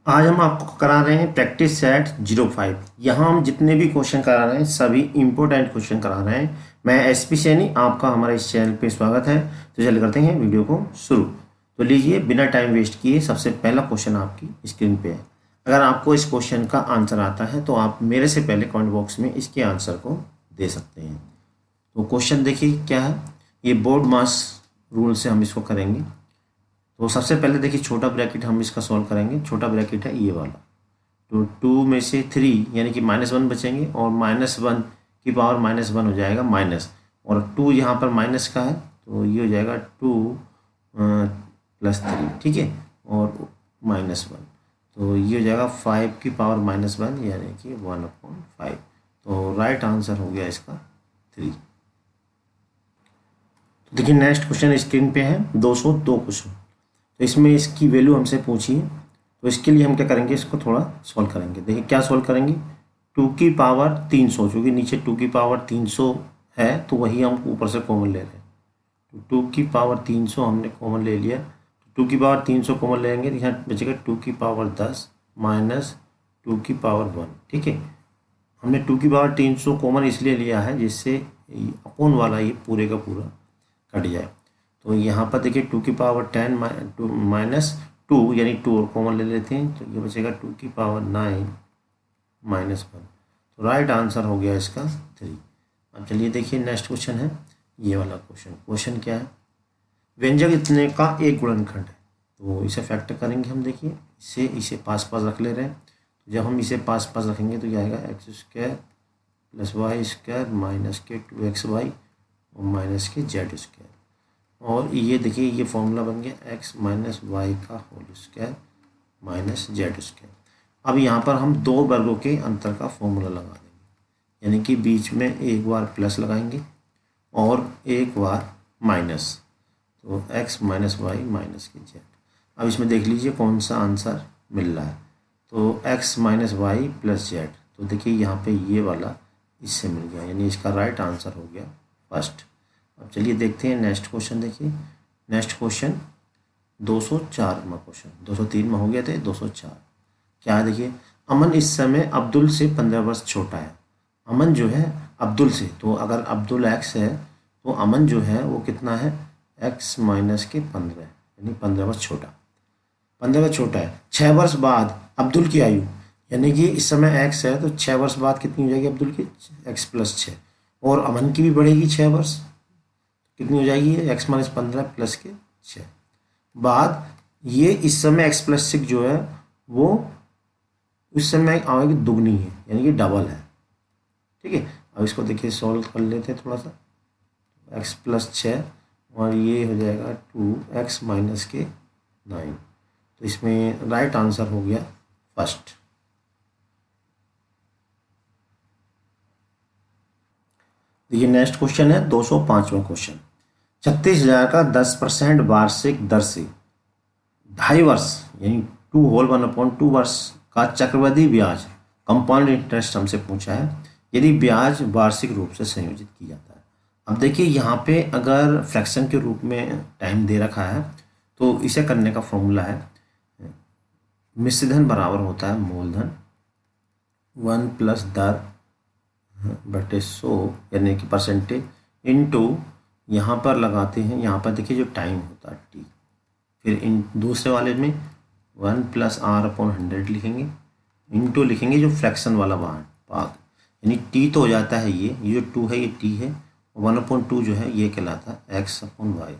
आज हम आपको करा रहे हैं प्रैक्टिस सेट 05। यहाँ हम जितने भी क्वेश्चन करा रहे हैं सभी इम्पोर्टेंट क्वेश्चन करा रहे हैं। मैं एसपी सैनी, आपका हमारे इस चैनल पे स्वागत है। तो चलिए करते हैं वीडियो को शुरू। तो लीजिए, बिना टाइम वेस्ट किए सबसे पहला क्वेश्चन आपकी स्क्रीन पे है। अगर आपको इस क्वेश्चन का आंसर आता है तो आप मेरे से पहले कमेंट बॉक्स में इसके आंसर को दे सकते हैं। तो क्वेश्चन देखिए क्या है। ये बोर्ड मास रूल से हम इसको करेंगे। तो सबसे पहले देखिए, छोटा ब्रैकेट हम इसका सॉल्व करेंगे। छोटा ब्रैकेट है ये वाला। तो 2 में से 3 यानी कि -1 बचेंगे और -1 की पावर -1 हो जाएगा माइनस, और 2 यहाँ पर माइनस का है तो ये हो जाएगा 2 +3, ठीक है, और -1 तो ये हो जाएगा 5 की पावर -1 यानी कि 1/5। तो राइट आंसर हो गया इसका 3। तो देखिए नेक्स्ट क्वेश्चन स्क्रीन पे है 202 क्वेश्चन। तो इसमें इसकी वैल्यू हमसे पूछी है। तो इसके लिए हम क्या करेंगे, इसको थोड़ा सॉल्व करेंगे। देखिए क्या सॉल्व करेंगे, 2 की पावर 300, क्योंकि नीचे 2 की पावर 300 है तो वही हम ऊपर से कॉमन ले रहे हैं। तो 2 की पावर 300 हमने कॉमन ले लिया। तो 2 की पावर 300 कॉमन लेंगे तो यहाँ बचेगा 2 की पावर 10 माइनस 2 की पावर 1, ठीक है। हमने 2 की पावर 300 कॉमन इसलिए लिया है जिससे अपोन वाला ये पूरे का पूरा कट जाए। तो यहाँ पर देखिए 2 की पावर 10 माइनस 2 यानी 2 और कॉमन ले लेते हैं तो ये बचेगा 2 की पावर 9 -1। तो राइट आंसर हो गया इसका 3। अब चलिए देखिए नेक्स्ट क्वेश्चन है ये वाला क्वेश्चन। क्वेश्चन क्या है, व्यंजक इतने का एक गुणनखंड है। तो इसे फैक्टर करेंगे हम। देखिए इसे पास पास रख ले रहे हैं। तो जब हम इसे पास पास रखेंगे तो क्या आएगा, x² + y² माइनस के 2xy और माइनस के z²। और ये देखिए ये फॉर्मूला बन गया x - y का होल स्क्वायर माइनस z²। अब यहाँ पर हम दो वर्गों के अंतर का फॉर्मूला लगा देंगे, यानी कि बीच में एक बार प्लस लगाएंगे और एक बार माइनस। तो x - y माइनस के z। अब इसमें देख लीजिए कौन सा आंसर मिल रहा है। तो x - y + z। तो देखिए यहाँ पे ये वाला इससे मिल गया, यानी इसका राइट आंसर हो गया फर्स्ट। अब चलिए देखते हैं नेक्स्ट क्वेश्चन। देखिए नेक्स्ट क्वेश्चन 204 में क्वेश्चन, 203 में हो गया था, 204 क्या है। देखिए अमन इस समय अब्दुल से 15 वर्ष छोटा है। अमन जो है अब्दुल से, तो अगर अब्दुल x है तो अमन जो है वो कितना है, x - 15 यानी 15 वर्ष छोटा। 15 वर्ष छोटा है। 6 वर्ष बाद अब्दुल की आयु, यानी कि इस समय x है तो 6 वर्ष बाद कितनी हो जाएगी अब्दुल की, x + 6, और अमन की भी बढ़ेगी 6 वर्ष, कितनी हो जाएगी x - 15 + के 6 बाद। ये इस समय x + 6 जो है वो उस समय आएगी दुगनी है, यानी कि डबल है, ठीक है। अब इसको देखिए सॉल्व कर लेते हैं थोड़ा सा। x + 6 और ये हो जाएगा 2x - के 9। तो इसमें राइट आंसर हो गया फर्स्ट। ये नेक्स्ट क्वेश्चन है 205वां क्वेश्चन। 36,000 का 10% वार्षिक दर से 2.5 वर्ष यानी 2 वर्ष का चक्रवृद्धि ब्याज कंपाउंड इंटरेस्ट हमसे पूछा है, यदि ब्याज वार्षिक रूप से संयोजित किया जाता है। अब देखिए यहाँ पे अगर फ्रैक्शन के रूप में टाइम दे रखा है तो इसे करने का फॉर्मूला है, मिश्र धन बराबर होता है मूलधन 1 + दर बटे 100 यानी कि परसेंटेज इनटू, यहाँ पर लगाते हैं, यहाँ पर देखिए जो टाइम होता है t, फिर इन दूसरे वाले में 1 + r/100 लिखेंगे, इनटू लिखेंगे जो फ्रैक्शन वाला भाग, यानी t तो हो जाता है ये जो 2 है ये t है, 1/2 जो है ये कहलाता है x/y,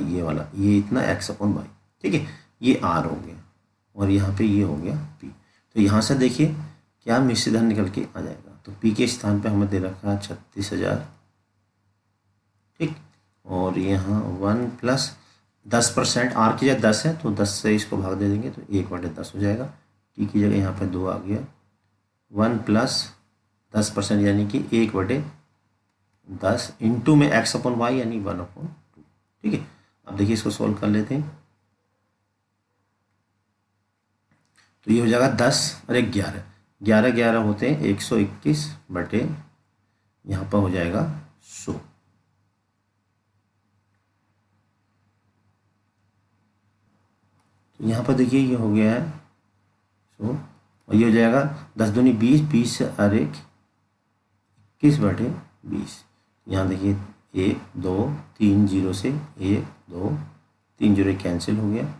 ये वाला, ये इतना x/y, ठीक है। ये r हो गया और यहाँ पे ये हो गया p। तो यहाँ से देखिए क्या मिश्र धन निकल के आ जाएगा। तो p के स्थान पे हमें दे रखा है 36,000, ठीक, और यहाँ 1 + 10%, r की जगह 10 है तो 10 से इसको भाग दे देंगे तो 1/10 हो जाएगा। t की जगह यहाँ पे 2 आ गया, 1 + 10% यानी कि 1/10 इंटू में x/y यानी 1/2, ठीक है। अब देखिए इसको सोल्व कर लेते हैं। तो ये हो जाएगा 10 और 11, 11 होते हैं 121 बटे यहाँ पर हो जाएगा 100। तो यहाँ पर देखिए ये हो गया है। सो और ये हो जाएगा 10 दूनी 20, 20 से अरे 21/20। यहाँ देखिए 1 2 3 0 से 1 2 3 0 कैंसिल हो गया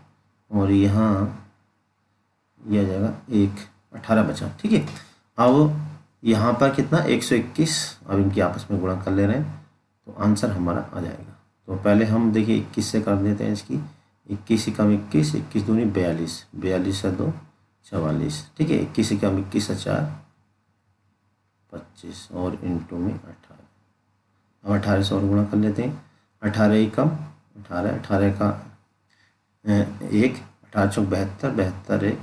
और यहाँ यह आ जाएगा 18 बचा। ठीक है, अब यहाँ पर कितना 121, अब इनकी आपस में गुणा कर ले रहे हैं तो आंसर हमारा आ जाएगा। तो पहले हम देखिए 21 से कर देते हैं इसकी, 21 कम 21, 21 दूनी 42, 42 से 2 44। ठीक है, 21 कम 21 से 4 25 और इंटू में 18। अब 18 से और गुणा कर लेते हैं, 18 कम 18, 18 का 1, 18 चौक 72, 72 1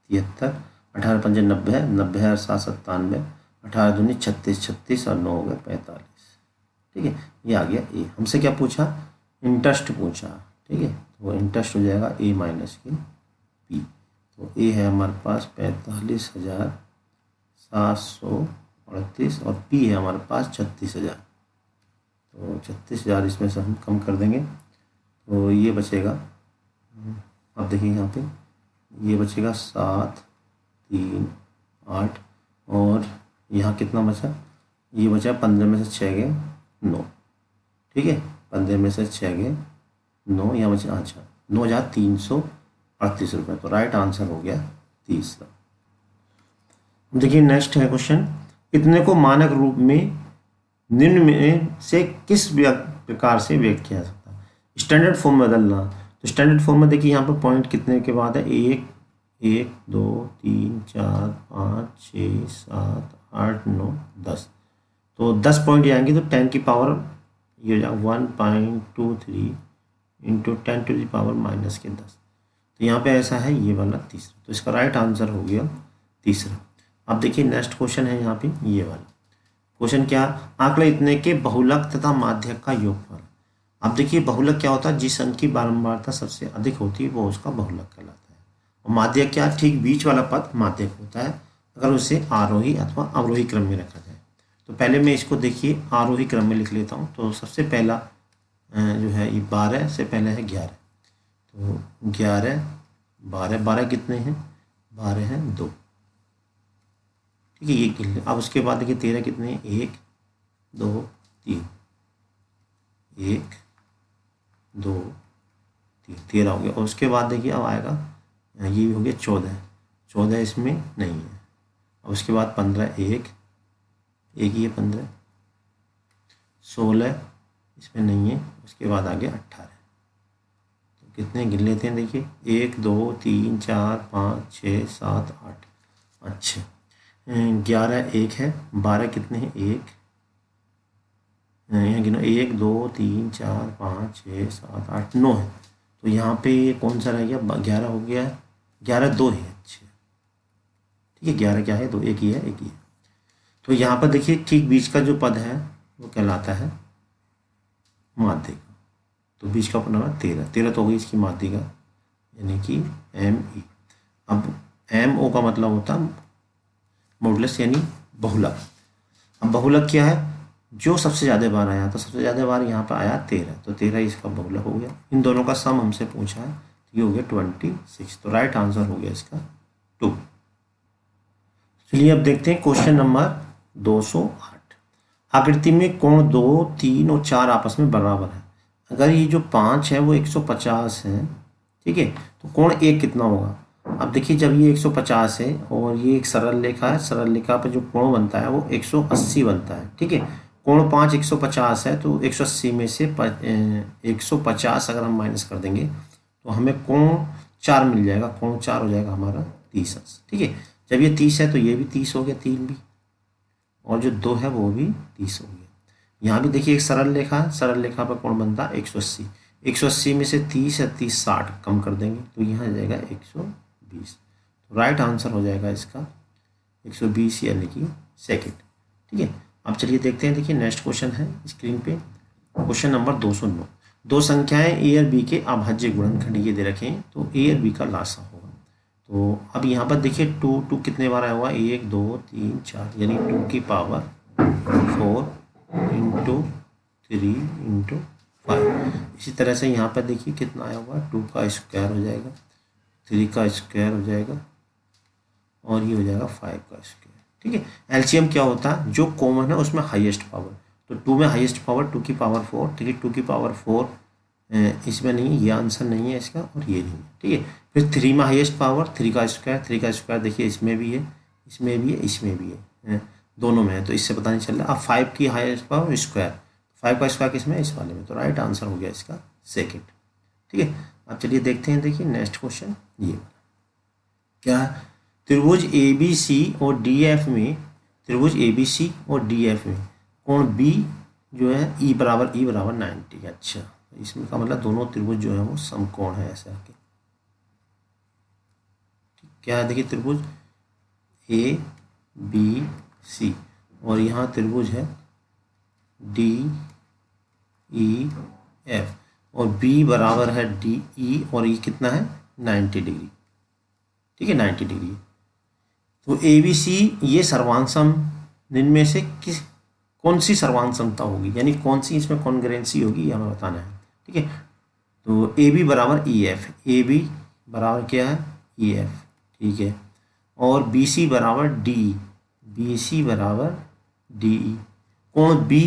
73, 18 पंजे 90, 90 और 7 97, 18 दूनी 36, 36 और 9 हो गए 45। ठीक है, ये आ गया ए। हमसे क्या पूछा, इंटरेस्ट पूछा। ठीक है, तो वो इंटरेस्ट हो जाएगा ए माइनस के पी। तो ए है हमारे पास 45,738 और पी है हमारे पास 36,000। तो 36,000 इसमें से हम कम कर देंगे तो ये बचेगा, अब देखिए यहाँ पे ये बचेगा 7 3 8 और यहाँ कितना बचा, ये बचा 15 में से 6 गए 9। ठीक है, 15 में से 6 गए 9, यहाँ बचा अच्छा 9,338 रुपये। तो राइट आंसर हो गया 30। देखिए नेक्स्ट है क्वेश्चन, इतने को मानक रूप में निम्न में से किस प्रकार से व्यक्त किया जा सकता है। स्टैंडर्ड फॉर्म में बदलना, तो स्टैंडर्ड फॉर्म में देखिए यहाँ पर पॉइंट कितने के बाद है, 1 1 2 3 4 5 6 7 8 9 10। तो 10 पॉइंट आएंगे तो 10 की पावर ये हो जाएगा 1.23 into 10 to the power minus के 10। तो यहाँ पे ऐसा है ये वाला तीसरा, तो इसका राइट आंसर हो गया तीसरा। अब देखिए नेक्स्ट क्वेश्चन है यहाँ पे ये वाला क्वेश्चन, क्या आंकड़े इतने के बहुलक तथा माध्यक का योगफल। अब देखिए बहुलक क्या होता है, जिस अंक की बारंबारता सबसे अधिक होती है वो उसका बहुलक कहलाता है। और माध्यक क्या, ठीक बीच वाला पद माध्यक होता है अगर उसे आरोही अथवा अवरोही क्रम में रखा जाए। तो पहले मैं इसको देखिए आरोही क्रम में लिख लेता हूँ। तो सबसे पहला जो है ये 12 से पहले है 11, तो 11 12 12 कितने हैं, 12 हैं 2। ठीक है, ये गिन लें। अब उसके बाद देखिए 13 कितने हैं, 1 2 3, 1 2 3, 13 हो गया। और उसके बाद देखिए अब आएगा ये हो गया 14, 14 इसमें नहीं है। और उसके बाद 15 1 ही है 15, 16 इसमें नहीं है। उसके बाद आ गया 18। तो कितने गिन लेते हैं, देखिए 1 2 3 4 5 6 7 8, अच्छा 11 1 है, 12 कितने हैं 1, यहाँ गिनो 1 2 3 4 5 6 7 8 9 है। तो यहाँ पे कौन सा रह गया, 11 हो गया, 11 2 है, अच्छा ठीक है 11 क्या है, 2 एक ही है, एक ही है। तो यहाँ पर देखिए ठीक बीच का जो पद है वो कहलाता है माध्यिका। तो बीच का पद नंबर 13 तो होगी इसकी माध्यिका यानी कि ME। अब MO का मतलब होता है मॉडुलस यानी बहुलक। अब बहुलक क्या है, जो सबसे ज़्यादा बार आया, तो सबसे ज़्यादा बार यहाँ पर आया 13, तो 13 इसका बहुलक हो गया। इन दोनों का सम हमसे पूछा है, तो ये हो गया 26। तो राइट आंसर हो गया इसका 2। चलिए अब देखते हैं क्वेश्चन नंबर 208। आकृति में कोण 2 3 और 4 आपस में बराबर है। अगर ये जो 5 है वो 150 है, ठीक है, तो कोण 1 कितना होगा। अब देखिए जब ये 150 है और ये एक सरल रेखा है, सरल रेखा पर जो कोण बनता है वो 180 बनता है, ठीक है। कोण 5 150 है, तो 180 में से 150 अगर हम माइनस कर देंगे तो हमें कोण 4 मिल जाएगा। कोण 4 हो जाएगा हमारा 30, ठीक है। जब ये 30 है तो ये भी 30 हो गया, 3 भी, और जो 2 है वो भी 30 हो गया। यहाँ भी देखिए एक सरल रेखा है, सरल रेखा पर कोण बनता है 180, 180 में से 30 या 30 60 कम कर देंगे तो यहाँ आ जाएगा 120। तो राइट आंसर हो जाएगा इसका 120 यानी कि सेकंड, ठीक है। अब चलिए देखते हैं, देखिए नेक्स्ट क्वेश्चन है स्क्रीन पे, क्वेश्चन नंबर 209। दो संख्याएं ए और बी के अभाज्य गुणनखंड ये दे रखे हैं, तो ए और बी का लासा होगा। तो अब यहाँ पर देखिए 2 कितने बार आया हुआ, 1 2 3 4 यानी 2 की पावर 4 इंटू 3 इंटू 5। इसी तरह से यहाँ पर देखिए कितना आया हुआ, 2 का स्क्वायर हो जाएगा, 3 का स्क्वायर हो जाएगा और ये हो जाएगा 5 का स्क्वायर। ठीक है, एलसीएम क्या होता है, जो कॉमन है उसमें हाईएस्ट पावर, तो 2 में हाईएस्ट पावर 2 की पावर 4। ठीक है, 2 की पावर 4 इसमें नहीं है, ये आंसर नहीं है इसका और ये नहीं है। ठीक है, फिर 3 में हाईएस्ट पावर 3 का स्क्वायर, 3 का स्क्वायर देखिए इसमें भी है, इसमें भी है, इसमें भी है, दोनों में है, तो इससे पता नहीं चल रहा। अब 5 की हाईएस्ट पावर स्क्वायर, 5 का स्क्वायर किसमें, इस वाले में, तो राइट आंसर हो गया इसका सेकेंड। ठीक है, अब चलिए देखते हैं, देखिए नेक्स्ट क्वेश्चन ये क्या है, त्रिभुज ए बी सी और डी एफ में, त्रिभुज ए बी सी और डी एफ में कोण बी जो है ई बराबर 90। अच्छा, इसमें का मतलब दोनों त्रिभुज जो है वो समकोण है ऐसे आके। क्या है, देखिए त्रिभुज ए बी सी और यहाँ त्रिभुज है डी ई एफ और बी बराबर है डी ई और ये कितना है 90 डिग्री। ठीक है, 90 डिग्री। तो ए बी सी ये सर्वांग इनमें से कौन सी सर्वांग समता होगी, यानी कौन सी इसमें कॉन्ग्रुएंसी होगी, ये हमें बताना है। ठीक है, तो ए बी बराबर ई एफ, ए बी बराबर क्या है ई एफ। ठीक है, और बी सी बराबर डी, बी सी बराबर डी ई, कोण बी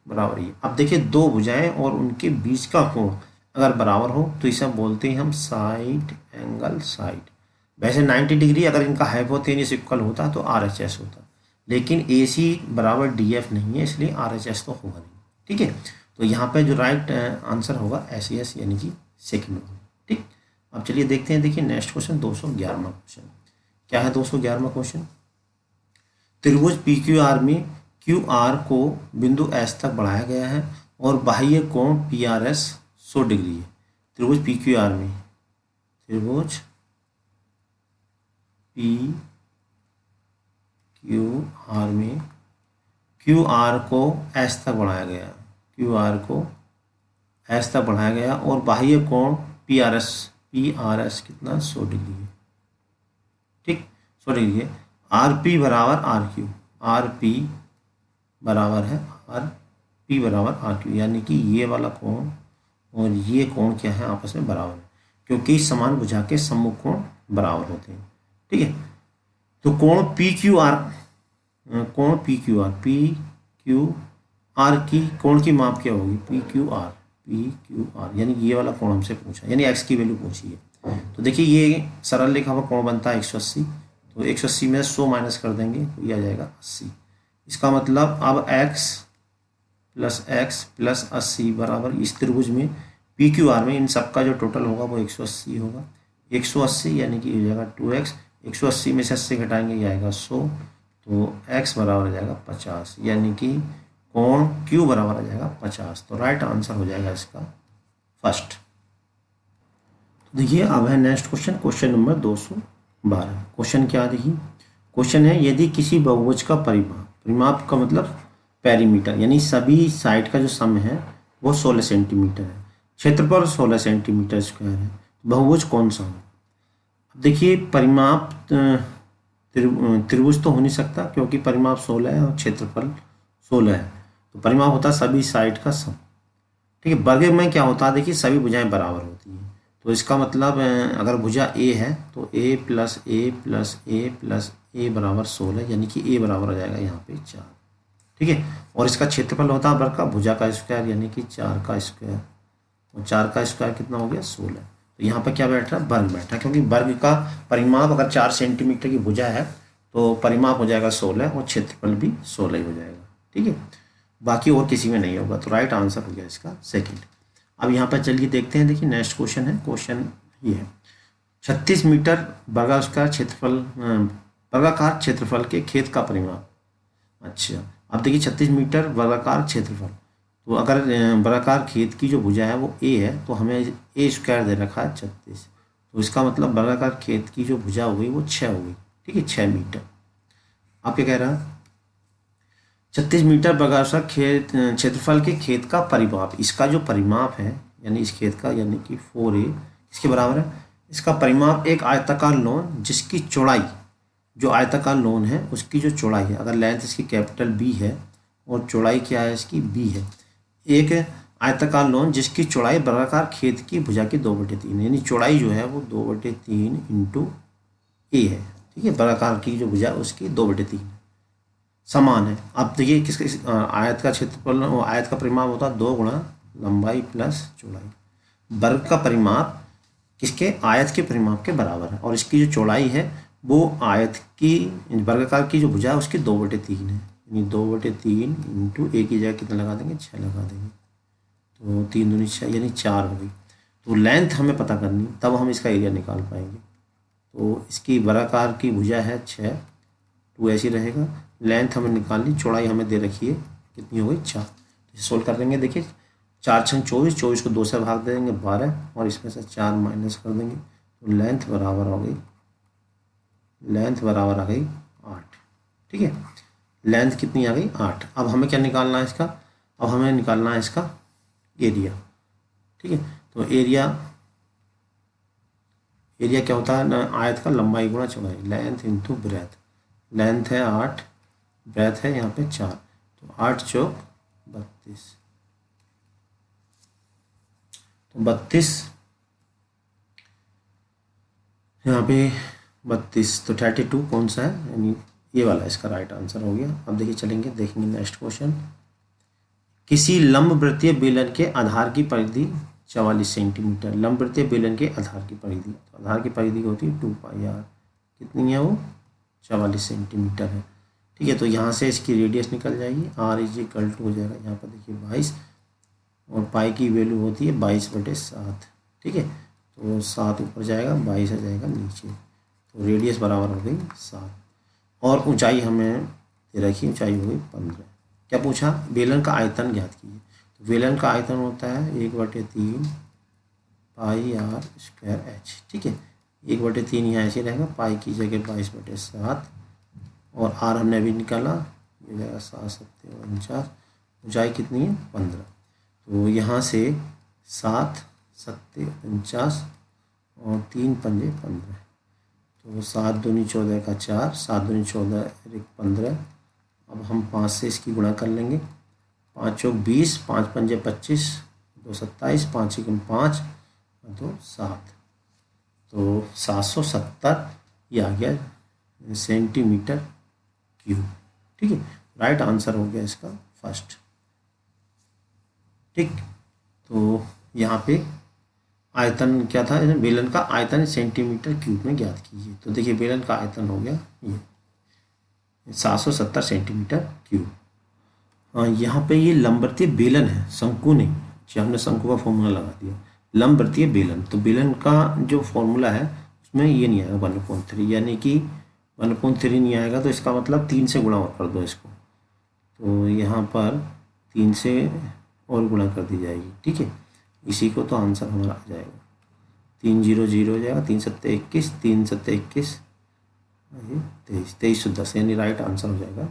बराबर ई। अब देखिए दो भुजाएं और उनके बीच का कोण अगर बराबर हो तो इसे बोलते हैं हम साइड एंगल साइड। वैसे 90 डिग्री अगर इनका हाइपोटेन्यूस इक्वल होता तो आर एच एस होता, लेकिन ए सी बराबर डी एफ नहीं है, इसलिए आर एच एस तो होगा नहीं। ठीक है, तो यहाँ पे जो राइट आंसर होगा एस एस यानी कि सेकेंड होगा। ठीक, अब चलिए देखते हैं, देखिए नेक्स्ट क्वेश्चन 211वां क्वेश्चन क्या है। 211वां क्वेश्चन, त्रिभुज पी क्यू आर में क्यू आर को बिंदु एस तक बढ़ाया गया है और बाह्य कोण पी आर एस 100 डिग्री है। त्रिभुज पी क्यू आर में, त्रिभुज पी क्यू आर में क्यू आर को एस तक बढ़ाया गया, क्यू आर को एस तक बढ़ाया गया और बाह्य कोण पी आर एस कितना 100 डिग्री है। ठीक, 100 डिग्री है। आर पी बराबर आर क्यू, आर पी बराबर है आर पी बराबर आर क्यू, यानी कि ये वाला कोण और ये कोण क्या है आपस में बराबर है, क्योंकि समान भुजा के सम्मुख कोण बराबर होते हैं। ठीक है, तो कोण पी क्यू आर, कोण P Q R, P Q R की कोण की माप क्या होगी, पी क्यू आर, यानी ये वाला कोण हमसे पूछा, यानी एक्स की वैल्यू पूछी है। तो देखिए ये सरल रेखा का कोण बनता है 180, तो 180 में 100 माइनस कर देंगे तो ये आ जाएगा 80। इसका मतलब अब x प्लस 80 बराबर इस त्रिभुज में पी क्यू आर में इन सबका जो टोटल होगा वो 180 होगा। 180 यानी कि हो जाएगा 2x, 180 में से 80 घटाएंगे ये आएगा 100, तो x बराबर आ जाएगा 50, यानी कि कोण Q बराबर आ जाएगा 50। तो राइट आंसर हो जाएगा इसका फर्स्ट। तो देखिए अब है next question, question number 212। Question क्या देखिए, क्वेश्चन है यदि किसी बहुभुज का परिमाप का मतलब पेरीमीटर, यानी सभी साइड का जो सम है वो 16 सेंटीमीटर है, क्षेत्रफल 16 सेंटीमीटर स्क्वायर है, बहुभुज कौन सा हो। देखिए परिमाप त्रिभुज तो हो नहीं सकता क्योंकि परिमाप 16 है और क्षेत्रफल 16 है, तो परिमाप होता है सभी साइड का सम। ठीक है, वर्ग में क्या होता है, देखिए सभी भुजाएं बराबर होती हैं, तो इसका मतलब अगर भुजा ए है तो a plus a plus a plus a बराबर 16, यानी कि a बराबर आ जाएगा यहाँ पे 4। ठीक है, और इसका क्षेत्रफल होता है वर्ग का भुजा का स्क्वायर, यानी कि 4 का स्क्वायर, और 4 का स्क्वायर कितना हो गया 16। तो यहाँ पर क्या बैठ रहा है, वर्ग बैठा, क्योंकि वर्ग का परिमाप अगर 4 सेंटीमीटर की भुजा है तो परिमाप हो जाएगा 16 और क्षेत्रफल भी 16 ही हो जाएगा। ठीक है, बाकी और किसी में नहीं होगा, तो राइट आंसर हो गया इसका सेकंड। अब यहाँ पर चलिए देखते हैं, देखिए नेक्स्ट क्वेश्चन है, क्वेश्चन ये है 36 मीटर वर्गाकार क्षेत्रफल के खेत का परिमाप। अच्छा, अब देखिए 36 मीटर वर्गाकार क्षेत्रफल, तो अगर वर्गाकार खेत की जो भुजा है वो a है तो हमें a स्क्वायर दे रखा है 36, तो इसका मतलब वर्गाकार खेत की जो भुजा हो गई वो 6 हो गई। ठीक है, 6 मीटर। आप क्या कह रहा है, 36 मीटर वर्गाकार खेत क्षेत्रफल के खेत का परिमाप, इसका जो परिमाप है यानी इस खेत का, यानी कि 4a इसके बराबर है। इसका परिमाप एक आयताकार लॉन जिसकी चौड़ाई, जो आयताकार लॉन है उसकी जो चौड़ाई है, अगर लेंथ इसकी कैपिटल B है और चौड़ाई क्या है इसकी B है, एक आयताकार लॉन जिसकी चौड़ाई वर्गाकार खेत की भुजा की 2/3 यानी चौड़ाई जो है वो 2/3 इंटू ए है। ठीक है, वर्गाकार की जो भुजा उसकी 2/3 समान है। अब देखिए किसके आयत का क्षेत्रफल, आयत का परिमाप होता है 2 गुणा लंबाई प्लस चौड़ाई। वर्ग का परिमाप किसके, आयत के परिमाप के बराबर है, और इसकी जो चौड़ाई है वो आयत की वर्गाकार की जो भुजा है उसकी 2/3 है, यानी 2/3 इंटू ए की जगह कितना लगा देंगे, 6 लगा देंगे, तो 3 दूनी 6 यानी 4 हो गई। तो लेंथ हमें पता करनी, तब हम इसका एरिया निकाल पाएंगे। तो इसकी वर्गाकार की भुजा है 6, 2 ऐसी रहेगा, लेंथ हमें निकालनी, चौड़ाई हमें दे रखी है कितनी हो गई 4। तो सोल्व कर देंगे, देखिए 4 छंग 24, 24 को 2 से भाग दे देंगे 12, और इसमें से 4 माइनस कर देंगे, तो लेंथ बराबर हो गई, लेंथ बराबर आ गई 8। ठीक है, लेंथ कितनी आ गई 8। अब हमें क्या निकालना है इसका, अब हमें निकालना है इसका एरिया। ठीक है, तो एरिया क्या होता है ना, आयत का लंबाई गुणा चौड़ाई, लेंथ इंटू ब्रेथ। लेंथ है 8, ब्रेथ है यहाँ पे 4, तो 8 चौक 32, तो 32 यहाँ पे 32, तो 32 कौन सा है, यानी ये वाला इसका राइट आंसर हो गया। अब देखिए चलेंगे, देखेंगे नेक्स्ट क्वेश्चन। किसी लंबवृत्तीय बेलन के आधार की परिधि 44 सेंटीमीटर। लंबवृत्तीय बेलन के आधार की परिधि, तो आधार की परिधि होती है 2πr, कितनी है वो 44 सेंटीमीटर है। ठीक है, तो यहाँ से इसकी रेडियस निकल जाएगी, r इक्वल टू हो जाएगा यहाँ पर देखिए 22, और पाई की वैल्यू होती है 22/7। ठीक है, तो 7 ऊपर जाएगा, 22 आ जाएगा नीचे, तो रेडियस बराबर हो गई 7, और ऊंचाई हमें दे रखी, ऊंचाई हो गई 15। क्या पूछा, बेलन का आयतन ज्ञात कीजिए। तो बेलन का आयतन होता है 1/3 पाई r स्क्वायर h। ठीक है, 1/3 यहाँ ऐसे रहेगा, पाई की जगह 22/7, और r हमने अभी निकाला, ये जाएगा 7 7 49, ऊंचाई कितनी है 15, तो यहाँ से 7 7 49 और 3 पंजे 15, तो 7 दूनी 14 का 4, 7 दूनी 14 1 15। अब हम 5 से इसकी गुणा कर लेंगे, 5 चौक 20, 5 पंजे 25, 2 27, 5 एकम 5, 2 7, तो 770 ये आ गया सेंटीमीटर क्यूब। ठीक है, राइट आंसर हो गया इसका फर्स्ट। ठीक, तो यहाँ पे आयतन क्या था, बेलन का आयतन सेंटीमीटर क्यूब में ज्ञात कीजिए। तो देखिए बेलन का आयतन हो गया ये 770 सेंटीमीटर क्यूब। यहाँ पे ये लंबवृत्तीय बेलन है, शंकु नहीं, हमने शंकु का फॉर्मूला लगा दिया। लंबवृत्तीय बेलन, तो बेलन का जो फॉर्मूला है उसमें ये नहीं आएगा 1/3, यानी कि 1/3 नहीं आएगा, तो इसका मतलब 3 से गुणा और कर दो इसको, तो यहाँ पर 3 से और गुणा कर दी जाएगी। ठीक है, इसी को तो आंसर हमारा आ जाएगा, 3 0 0 हो जाएगा, 3 7 21, 3 7 21, 23 2310, यानी राइट आंसर हो जाएगा।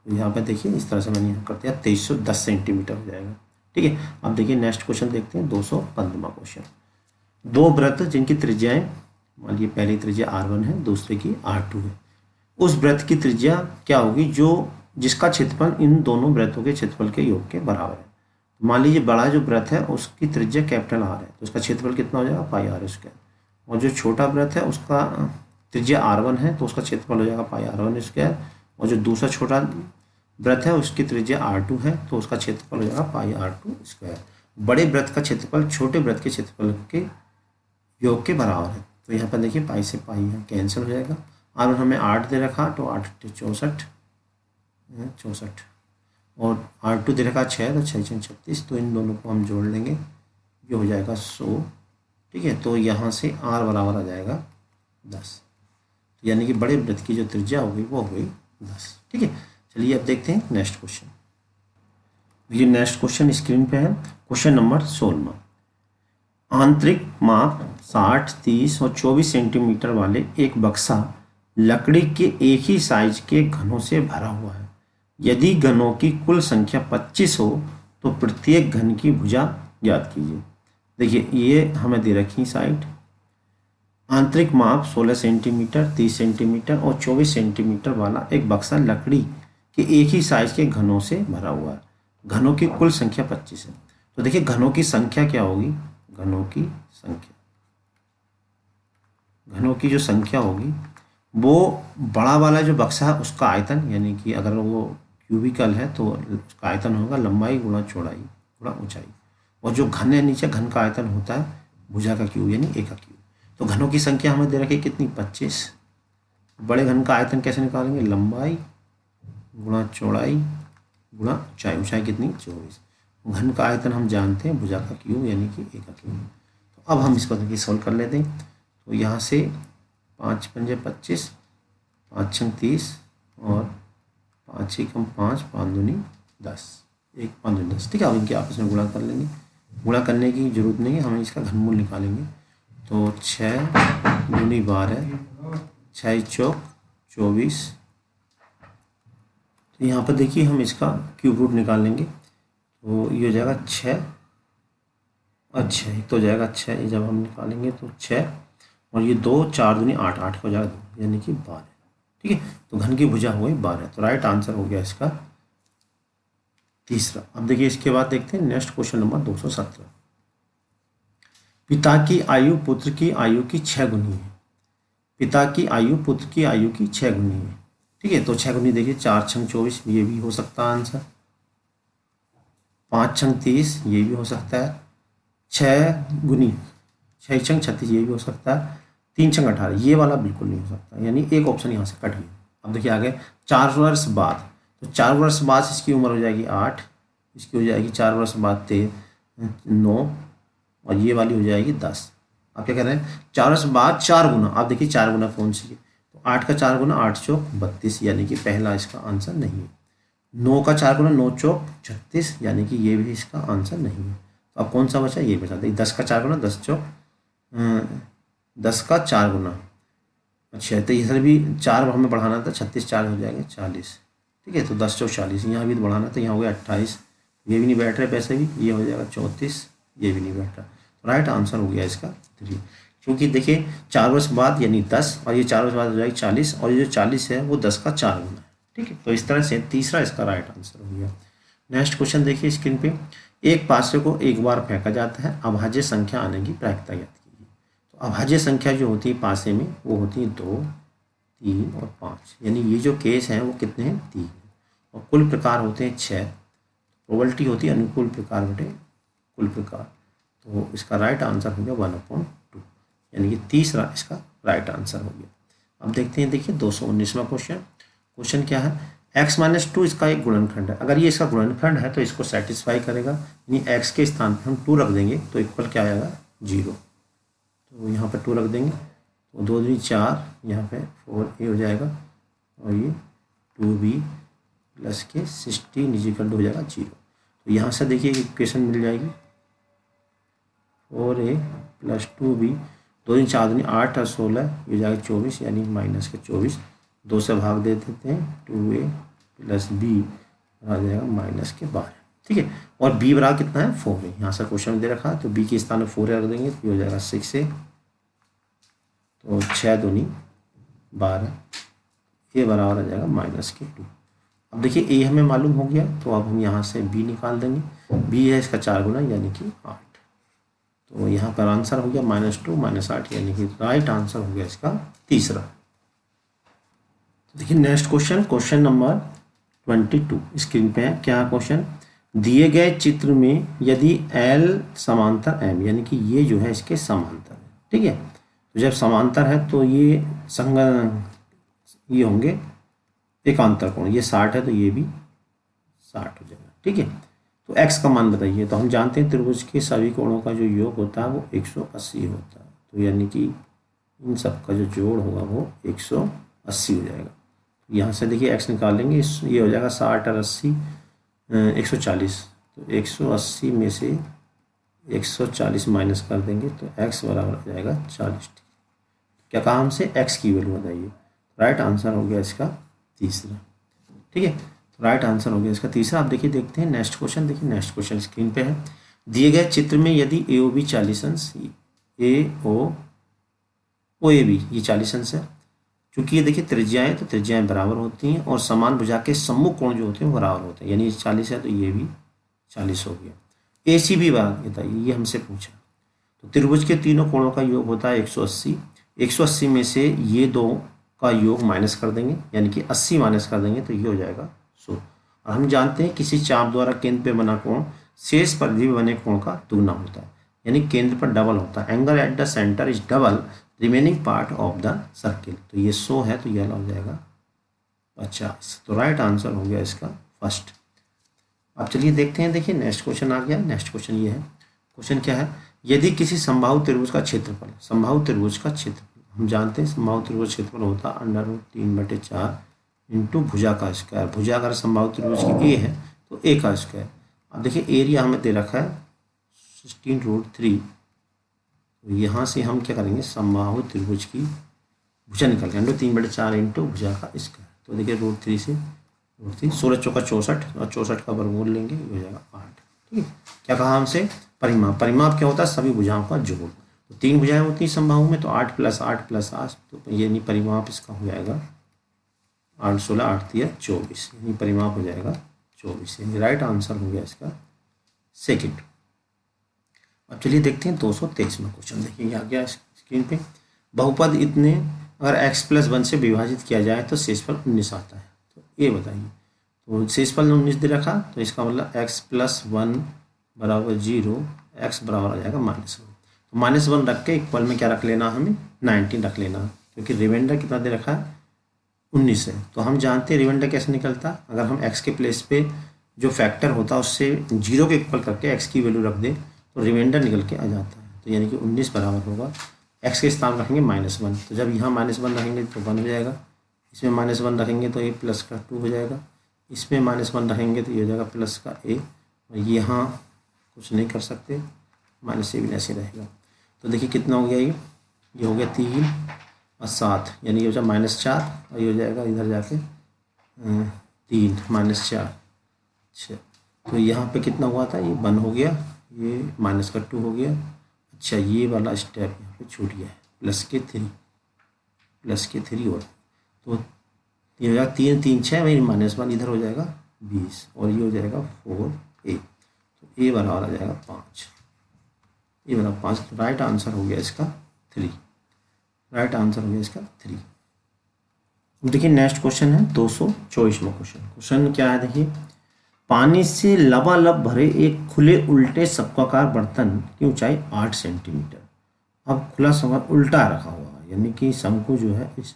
तो यहाँ पे देखिए इस तरह से मैंने यहाँ कर दिया, 2310 सेंटीमीटर हो जाएगा। ठीक है, अब देखिए नेक्स्ट क्वेश्चन देखते हैं, 215वां क्वेश्चन। दो वृत्त जिनकी त्रिज्याएं, मान लीजिए पहली त्रिज्या r1 है, दूसरे की r2 है, उस वृत्त की त्रिज्या क्या होगी जो जिसका क्षेत्रफल इन दोनों वृत्तों के क्षेत्रफल के योग के बराबर है। मान लीजिए बड़ा जो वृत्त है उसकी त्रिज्या कैपिटल R है, तो उसका क्षेत्रफल कितना हो जाएगा पाई r स्क्वायर, और जो छोटा वृत्त है उसका त्रिज्या r1 है, तो उसका क्षेत्रफल हो जाएगा पाई r1 स्क्वायर, और जो दूसरा छोटा वृत्त है उसकी त्रिज्या r2 है, तो उसका क्षेत्रफल हो जाएगा पाई r2 स्क्वायर। बड़े वृत्त का क्षेत्रफल छोटे वृत्त के क्षेत्रफल के योग के बराबर है, तो यहाँ पर देखिए पाई से पाई है कैंसिल हो जाएगा, r1 हमें 8 दे रखा, तो 8 64 64, और r2 दे रखा 6, तो 6 6 36, तो इन दोनों को हम जोड़ लेंगे, ये हो जाएगा 100। ठीक है, तो यहाँ से r बराबर आ जाएगा 10, यानी कि बड़े वृत्त की जो त्रिज्या होगी वो हो गई 10। ठीक है, चलिए अब देखते हैं नेक्स्ट क्वेश्चन। ये नेक्स्ट क्वेश्चन स्क्रीन पे है, क्वेश्चन नंबर 16। आंतरिक माप 60, 30 और 24 सेंटीमीटर वाले एक बक्सा लकड़ी के एक ही साइज के घनों से भरा हुआ है। यदि घनों की कुल संख्या 25 हो तो प्रत्येक घन की भुजा ज्ञात कीजिए। देखिए ये हमें दे रखी साइड, आंतरिक माप 16 सेंटीमीटर, 30 सेंटीमीटर और 24 सेंटीमीटर वाला एक बक्सा लकड़ी के एक ही साइज के घनों से भरा हुआ है। घनों की कुल संख्या 25 है। तो देखिए घनों की संख्या क्या होगी, घनों की संख्या, घनों की जो संख्या होगी वो बड़ा वाला जो बक्सा है उसका आयतन, यानी कि अगर वो क्यूबिकल है तो उसका आयतन होगा लंबाई गुणा चौड़ाई गुणा ऊंचाई, और जो घन है नीचे, घन का आयतन होता है भुजा का क्यूब यानी ए का क्यूब। तो घनों की संख्या हमें दे रखी है कितनी, 25। बड़े घन का आयतन कैसे निकालेंगे, लंबाई गुणा चौड़ाई गुणा ऊंचाई, ऊंचाई कितनी 24। घन का आयतन हम जानते हैं भुजा का क्यूब यानी कि ए का क्यूब। तो अब हम इसको देखिए सॉल्व कर लेते हैं। तो यहाँ से 5 पंजे 25, 5 छंग 30 और 5 एकम 5, 5 दूनी 10, 1 5 दूनी 10। ठीक है, अब इनके आपस में गुणा कर लेंगे। गुणा करने की जरूरत नहीं है, हमें इसका घनमूल निकालेंगे। तो 6 दूनी 12, 6 चौक 24। तो यहाँ पर देखिए हम इसका क्यूब रूट निकाल लेंगे। तो ये हो जाएगा 6 और 6, एक तो हो जाएगा 6, ये जब हम निकालेंगे तो 6 और ये 2, 4 दूनी 8, 8 हो जाएगा 2 यानी कि 12। ठीक है, तो घन की भुजा हो गई 12। तो राइट आंसर हो गया इसका तीसरा। अब देखिए इसके बाद देखते हैं नेक्स्ट क्वेश्चन नंबर 217। पिता की आयु पुत्र की आयु की 6 गुनी है। पिता की आयु पुत्र की आयु की 6 गुनी है। ठीक है, तो 6 गुनी देखिए 4 छंग 24, ये भी हो सकता है आंसर। 5 छंग 30, ये भी हो सकता है। 6 गुनी 6 छंग 36, ये भी हो सकता है। 3 छंग 18, ये वाला बिल्कुल नहीं हो सकता, यानी एक ऑप्शन यहाँ से कट गया। अब देखिए आगे 4 वर्ष बाद, तो 4 वर्ष बाद इसकी उम्र हो जाएगी 8, इसकी हो जाएगी 4 वर्ष बाद 9 और ये वाली हो जाएगी 10। आप क्या कह रहे हैं, 4 वर्ष बाद 4 गुना। आप देखिए 4 गुना कौन सी है, तो 8 का 4 गुना 8 चौक 32, यानी कि पहला इसका आंसर नहीं है। 9 का 4 गुना 9 चौक 36, यानी कि ये भी इसका आंसर नहीं है। तो अब कौन सा बचा, ये बचा। देखिए 10 का 4 गुना 10 चौक 10 का 4 गुना, अच्छा तो इधर भी 4 हमें बढ़ाना था, 36 4 हो जाएगा 40। ठीक है, तो 10 चौक 40, यहाँ भी तो बढ़ाना था, यहाँ हो गया 28, ये भी नहीं बैठ रहे पैसे भी, ये हो जाएगा 34, ये भी नहीं बैठ रहा। तो राइट आंसर हो गया इसका 3, क्योंकि देखिए 4 वर्ष बाद यानी 10 और ये 4 वर्ष बाद हो जाएगी 40, और ये जो 40 है वो 10 का 4 गुना है। ठीक है, तो इस तरह से तीसरा इसका राइट आंसर हो गया। नेक्स्ट क्वेश्चन देखिए स्क्रीन पे। एक पासे को एक बार फेंका जाता है, अभाज्य संख्या आने की प्रायिकता ज्ञात कीजिए। तो अभाज्य संख्या जो होती है पासे में वो होती है 2, 3 और 5, यानी ये जो केस हैं वो कितने हैं, 3। और कुल प्रकार होते हैं 6। प्रोबेबिलिटी होती है अनुकूल प्रकार बटे कुल प्रकार। तो इसका राइट आंसर हो गया 1/2, यानी कि तीसरा इसका राइट आंसर हो गया। अब देखते हैं, देखिए 219वां क्वेश्चन। क्वेश्चन क्या है, x-2 इसका एक गुणनखंड है। अगर ये इसका गुणनखंड है तो इसको सेटिस्फाई करेगा, यानी x के स्थान पर हम 2 रख देंगे तो इक्वल क्या आएगा 0। तो यहाँ पर 2 रख देंगे, तो 2 दूनी 4, यहाँ पे 4a हो जाएगा और ये 2b प्लस के 16 इक्वल हो जाएगा 0। तो यहाँ से देखिए इक्वेशन मिल जाएगी 4a प्लस 2b, 2 दूनी 4 दूनी 8 और 16, ये हो जाएगा 24, यानी माइनस के 24, 2 से भाग दे देते हैं, 2a प्लस b आ जाएगा माइनस के 12। ठीक है, और b बराबर कितना है 4 है, यहाँ से क्वेश्चन में दे रखा है, तो b के स्थान में 4 रख देंगे तो ये हो जाएगा 6a, तो 6 दूनी 12, ये बराबर आ जाएगा माइनस के 2। अब देखिए a हमें मालूम हो गया, तो अब हम यहाँ से b निकाल देंगे। b है इसका 4 गुना यानी कि 8, तो यहाँ पर आंसर हो गया -2 -8, यानी कि राइट आंसर हो गया इसका तीसरा। देखिए next question, question number 22 screen पे है। क्या क्वेश्चन, दिए गए चित्र में यदि L समांतर M, यानी कि ये जो है इसके समांतर है। ठीक है, तो जब समांतर है तो ये ये होंगे एकांतर कोण, ये 60 है तो ये भी 60 हो जाएगा। ठीक है, तो x का मान बताइए। तो हम जानते हैं त्रिभुज के सभी कोणों का जो योग होता है वो 180 होता है, तो यानी कि इन सब का जो जोड़ होगा वो 180 हो जाएगा। यहाँ से देखिए x निकाल लेंगे, ये हो जाएगा 60 और 80 140, तो 180 में से 140 माइनस कर देंगे तो x बराबर हो जाएगा 40। क्या कहा हमसे, x की वैल्यू बताइए। राइट आंसर हो गया इसका तीसरा। ठीक है, राइट आंसर हो गया इसका तीसरा। आप देखिए देखते हैं नेक्स्ट क्वेश्चन। देखिए नेक्स्ट क्वेश्चन स्क्रीन पे है। दिए गए चित्र में यदि AOB 40 अंश, OAB ये 40 अंश है। चूंकि ये देखिए त्रिज्याएं, तो त्रिज्याएं बराबर होती हैं और समान भुजा के सम्मुख कोण जो होते हैं वो बराबर होते हैं, यानी 40 है तो ये भी 40 हो गया। ACB बताइए, ये हमसे पूछा। तो त्रिभुज के तीनों कोणों का योग होता है 180। 180 में से ये दो का योग माइनस कर देंगे, यानी कि 80 माइनस कर देंगे तो ये हो जाएगा 100। और हम जानते हैं किसी चाप द्वारा केंद्र पे बना कोण शेष परिधि में बने कोण का दुगना होता है, यानी केंद्र पर डबल होता है। Angle at the centre is double remaining part of the circle. तो ये 100 है तो यह हो जाएगा 50। तो राइट आंसर हो गया इसका फर्स्ट। अब चलिए देखते हैं, देखिए नेक्स्ट क्वेश्चन आ गया। नेक्स्ट क्वेश्चन ये है, क्वेश्चन क्या है, यदि किसी समबाहु त्रिभुज का क्षेत्रफल, समबाहु त्रिभुज का क्षेत्रफल, हम जानते हैं समबाहु त्रिभुज क्षेत्रफल होता है √3/4 इंटू भुजा का स्क्वायर। भुजा अगर समबाहु त्रिभुज की ए है तो ए का स्क्वायर। अब देखिए एरिया हमें दे रखा है 16√3। तो यहाँ से हम क्या करेंगे, समबाहु त्रिभुज की भुजा निकाल के √3/4 इंटू भुजा का स्क्वायर। तो देखिए √3 से √3, 16 चौका 64 और 64 का वर्गमूल लेंगे, ये हो जाएगा 8। ठीक है, क्या कहा हमसे, परिमाप। परिमाप क्या होता है, सभी भुजाओं का जोड़। तो 3 भुजाएं होती हैं समबाहु में, तो 8 + 8 + 8, तो ये नहीं परिमाप इसका हो जाएगा 8 16 8 3 24, यानी परिमाप हो जाएगा 24, यानी राइट आंसर हो गया इसका सेकंड। अब चलिए देखते हैं 223वां क्वेश्चन। देखिए आ गया स्क्रीन पे, बहुपद इतने अगर x + 1 से विभाजित किया जाए तो शेषफल 19 आता है। तो ये बताइए, तो शेषफल 19 दे रखा, तो इसका मतलब x + 1 = 0, x बराबर आ जाएगा -1। तो -1 रख के इक्वल में क्या रख लेना, हमें 19 रख लेना, क्योंकि रिमाइंडर कितना दे रखा है 19 है। तो हम जानते हैं रिमाइंडर कैसे निकलता, अगर हम x के प्लेस पे जो फैक्टर होता है उससे 0 के इक्वल करके x की वैल्यू रख दें तो रिमाइंडर निकल के आ जाता है। तो यानी कि 19 बराबर होगा, x के स्थान रखेंगे -1, तो जब यहाँ -1 रखेंगे तो 1 हो जाएगा, इसमें -1 रखेंगे तो ये प्लस का 2 हो जाएगा, इसमें -1 रखेंगे तो ये हो जाएगा प्लस का a, और यहाँ कुछ नहीं कर सकते, माइनस से भी ऐसे रहेगा। तो देखिए कितना हो गया, ये हो गया 3 और 7, यानी ये हो जाएगा -4, और ये हो जाएगा इधर जाके 3 -4। अच्छा, तो यहाँ पे कितना हुआ था, ये 1 हो गया, ये -2 हो गया। अच्छा, ये वाला स्टेप यहाँ पे छूट गया है, +3 और तो ये हो जाएगा 3 3 6, वही -1 इधर हो जाएगा 20, और ये हो जाएगा 4a। तो ए बराबर आ जाएगा 5, ये बराबर 5। तो राइट आंसर हो गया इसका 3, राइट आंसर हो गया इसका 3। देखिए नेक्स्ट क्वेश्चन है 224वां क्वेश्चन। क्वेश्चन क्या है, देखिए, पानी से लबालब भरे एक खुले उल्टे शंक्वाकार बर्तन की ऊंचाई 8 सेंटीमीटर। अब खुला शंक्वाकार उल्टा रखा हुआ है, यानी कि शंकु जो है इस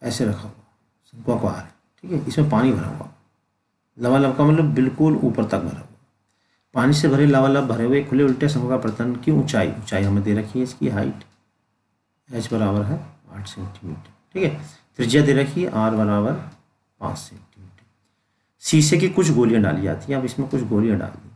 ऐसे रखा हुआ शंक्वाकार है, ठीक है, इसमें पानी भरा हुआ, लबालब का मतलब बिल्कुल ऊपर तक भरा हुआ। पानी से भरे लबालब भरे हुए खुले उल्टे शंक्वाकार बर्तन की ऊंचाई हमें दे रखी है, इसकी हाइट h बराबर है 8 सेंटीमीटर, ठीक है। त्रिज्या दे रखी है r बराबर 5 सेंटीमीटर। शीशे की कुछ गोलियां डाली जाती हैं, अब इसमें कुछ गोलियां डाल दी,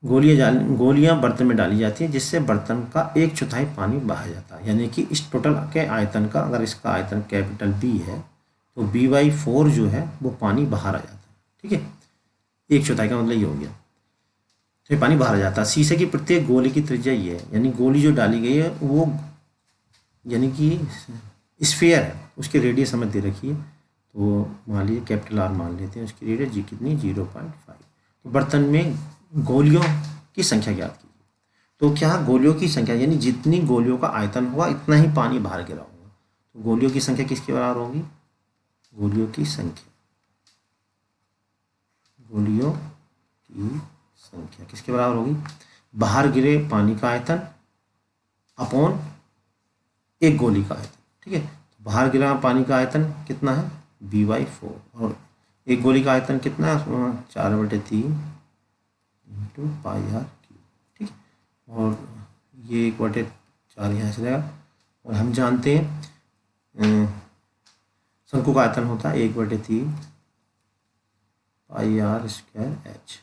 गोलियां बर्तन में डाली जाती है, जिससे बर्तन का 1/4 पानी बहा जाता है, यानी कि इस टोटल के आयतन का, अगर इसका आयतन कैपिटल B है तो B/4 जो है वो पानी बाहर आ जाता है, ठीक है। 1/4 का मतलब ये हो गया, तो ये पानी बाहर आ जाता है। शीशे की प्रत्येक गोली की त्रिज्या ये है, यानी गोली जो डाली गई है वो यानी कि स्फीयर है, उसकी रेडियस हमें दे रखी है, तो मान लीजिए कैपिटल R मान लेते हैं, उसकी रेडियस जी कितनी 0.5। तो बर्तन में गोलियों की संख्या ज्ञात कीजिए। तो क्या गोलियों की संख्या, यानी जितनी गोलियों का आयतन हुआ इतना ही पानी बाहर गिरा होगा। तो गोलियों की संख्या किसके बराबर होगी, गोलियों की संख्या किसके बराबर होगी, बाहर गिरे पानी का आयतन अपॉन एक गोली का आयतन, ठीक है। तो बाहर गिरा पानी का आयतन कितना है B/4, और एक गोली का आयतन कितना है 4/3 इंटू πr, ठीक है, और ये 1/4 यहाँ से जाएगा। और हम जानते हैं शंकु का आयतन होता है 1/3 πr²h,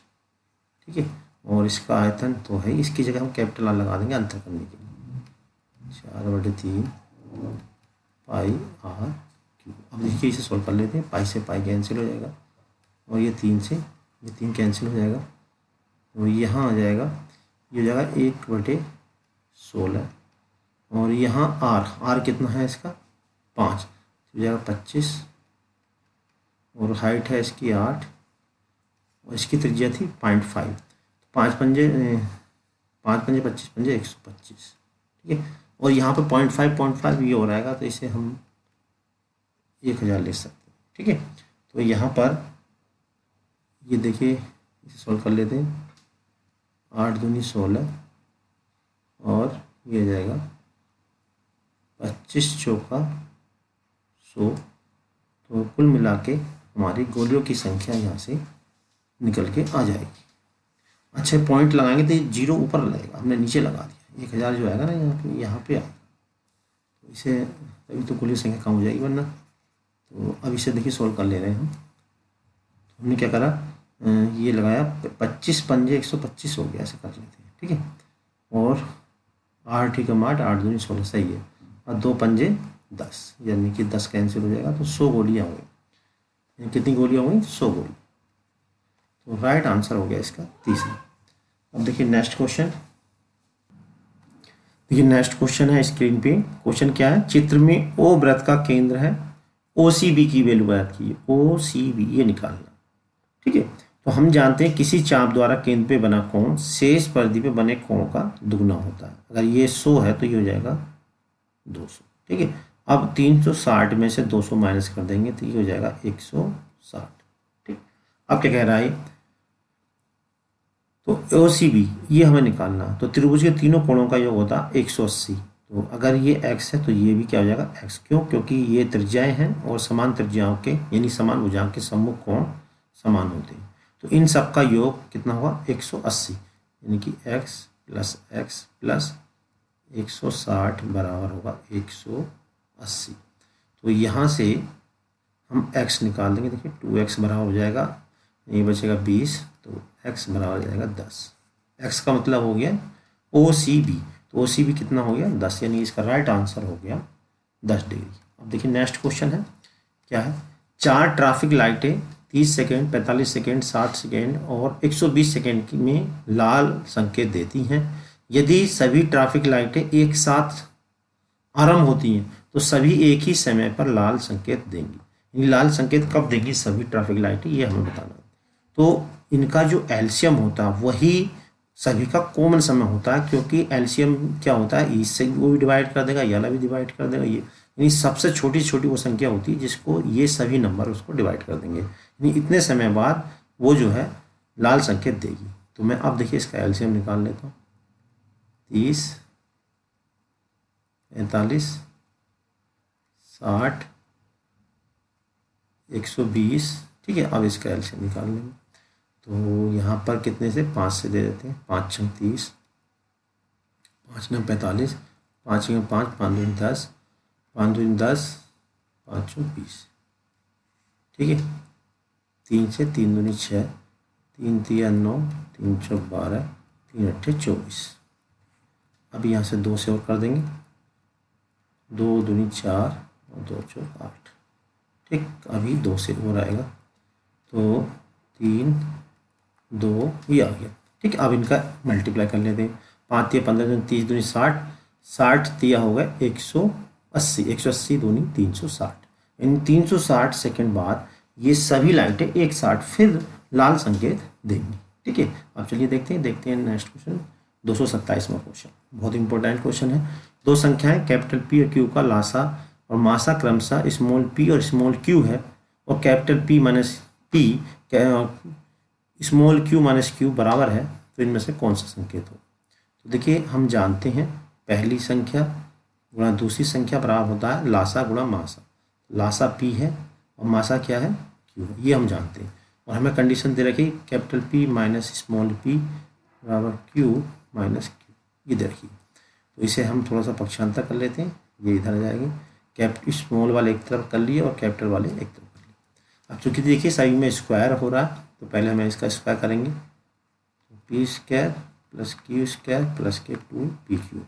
ठीक है, और इसका आयतन तो है, इसकी जगह हम कैपिटल R लगा देंगे अंतर करने के लिए, 4/3 πr²। अब देखिए इसे सॉल्व कर लेते हैं, पाई से पाई कैंसिल हो जाएगा, और ये 3 से ये 3 कैंसिल हो जाएगा, तो यहाँ आ जाएगा, ये हो जाएगा 1/16, और यहाँ r कितना है इसका 5, हो जाएगा 25, और हाइट है इसकी 8, और इसकी त्रिज्या थी 0.5। 5 पंजे 25 पंजे 125, ठीक है। और यहाँ पे 0.5 ये हो रहेगा, तो इसे हम 1000 ले सकते हैं, ठीक है। तो यहाँ पर ये देखिए, इसे सॉल्व कर लेते हैं। 8 दूनी 16 और ये हो जाएगा 25 चौका 100। तो कुल मिला के हमारी गोलियों की संख्या यहाँ से निकल के आ जाएगी। अच्छे पॉइंट लगाएंगे तो ये 0 ऊपर लगेगा, हमने नीचे लगा दिया। 1000 जो आएगा ना यहाँ पे आएगा, तो इसे तभी तो गोलियों की संख्या कम हो जाएगी वरना। तो अब इसे देखिए सॉल्व कर ले रहे हैं हम। तो हमने क्या करा, ये लगाया 25 पंजे 125 हो गया, ऐसे कर लेते हैं, ठीक है। और 8 ही 8 8 दूनी 16 सही है। और 2 पंजे 10, यानी कि 10 कैंसिल हो जाएगा, तो 100 गोलियाँ हो गई। कितनी गोलियाँ हो गई? 100 गोली। तो राइट आंसर हो गया इसका तीसरा। अब देखिए नेक्स्ट क्वेश्चन। देखिए नेक्स्ट क्वेश्चन है स्क्रीन पे। क्वेश्चन क्या है? चित्र में ओ वृत्त का केंद्र है, OCB की वैल्यू ज्ञात कीजिए। OCB ये निकालना, ठीक है। तो हम जानते हैं किसी चाप द्वारा केंद्र पे बना कोण शेष परिधि पे बने कोण का दुगना होता है। अगर ये 100 है तो ये हो जाएगा 200, ठीक है। अब 360 में से 200 माइनस कर देंगे तो ये हो जाएगा 160, ठीक। अब क्या कह रहा है? तो OCB ये हमें निकालना। तो त्रिभुज के तीनों कोणों का योग होता है 180। तो अगर ये x है तो ये भी क्या हो जाएगा x। क्यों? क्योंकि ये त्रिज्याएं हैं और समान त्रिज्याओं के यानी समान भुजाओं के सम्मुख कोण समान होते हैं। तो इन सब का योग कितना होगा? 180, यानी कि x प्लस 160 बराबर होगा 180। तो यहाँ से हम x निकाल देंगे। देखिए 2x बराबर हो जाएगा, ये बचेगा 20, तो x बराबर हो जाएगा 10। x का मतलब हो गया OCB। तो OCB कितना हो गया? 10, यानी इसका राइट आंसर हो गया 10 डिग्री। अब देखिए नेक्स्ट क्वेश्चन है, क्या है? 4 ट्रैफिक लाइटें 30 सेकेंड, 45 सेकेंड, 60 सेकेंड और 120 सेकेंड में लाल संकेत देती हैं। यदि सभी ट्रैफिक लाइटें एक साथ आरंभ होती हैं तो सभी एक ही समय पर लाल संकेत देंगी। यानी लाल संकेत कब देंगी सभी ट्रैफिक लाइटें, ये हमें बताना है। तो इनका जो एलसीएम होता है वही सभी का कॉमन समय होता है, क्योंकि एलसीएम क्या होता है, इससे वो भी डिवाइड कर देगा, ये वाला भी डिवाइड कर देगा, ये यानी सबसे छोटी छोटी वो संख्या होती है जिसको ये सभी नंबर उसको डिवाइड कर देंगे। यानी इतने समय बाद वो जो है लाल संकेत देगी। तो मैं अब देखिए इसका एलसीएम निकाल लेता हूँ। 30, 45, 60, 120, ठीक है। अब इसका एलसीएम निकाल लेंगे। तो यहाँ पर कितने से 5 से दे देते हैं। 5 छंग 30, 5 9 45, 5 में 5, 5 दूनी 10, 5 दूनी 10, 5 चौ 20, ठीक है। 3 से 3 दूनी 6, 3 तिया 9, 3 चौ 12, 3 अट्ठे 24। अब यहाँ से 2 से और कर देंगे, 2 दूनी 4 और 2 चौ 8, ठीक। अभी 2 से और आएगा तो 3 2 ये आ गया, ठीक है। अब इनका मल्टीप्लाई कर लेते हैं। 5 तिया 15 दूनी 30 दूनी 60, 60 तिया हो गए 180, 180 दूनी 360। इन 360 सेकेंड बाद ये सभी लाइटें एक साथ फिर लाल संकेत देंगी, ठीक है। अब चलिए देखते हैं नेक्स्ट क्वेश्चन 227वां क्वेश्चन। बहुत इंपॉर्टेंट क्वेश्चन है। दो संख्याएं कैपिटल P और Q का लासा और मासा क्रमशः स्मॉल p और स्मॉल q है, और capital P minus P small q minus q बराबर है, तो इनमें से कौन सा संकेत हो? तो देखिए हम जानते हैं पहली संख्या गुणा दूसरी संख्या बराबर होता है लासा गुणा मासा। लासा P है और मासा क्या है? Q है, ये हम जानते हैं। और हमें कंडीशन दे रखी capital P minus small p बराबर Q माइनस Q, ये दे रखी। तो इसे हम थोड़ा सा पक्षांतर कर लेते हैं, ये इधर आ जाएंगे। कैपिटल स्मॉल वाले एक तरफ कर लिए और कैपिटल वाले एक तरफ कर लिए। अब चूंकि देखिए सभी में स्क्वायर हो रहा है तो पहले हमें इसका स्क्वायर करेंगे। P square plus Q square plus के 2pq।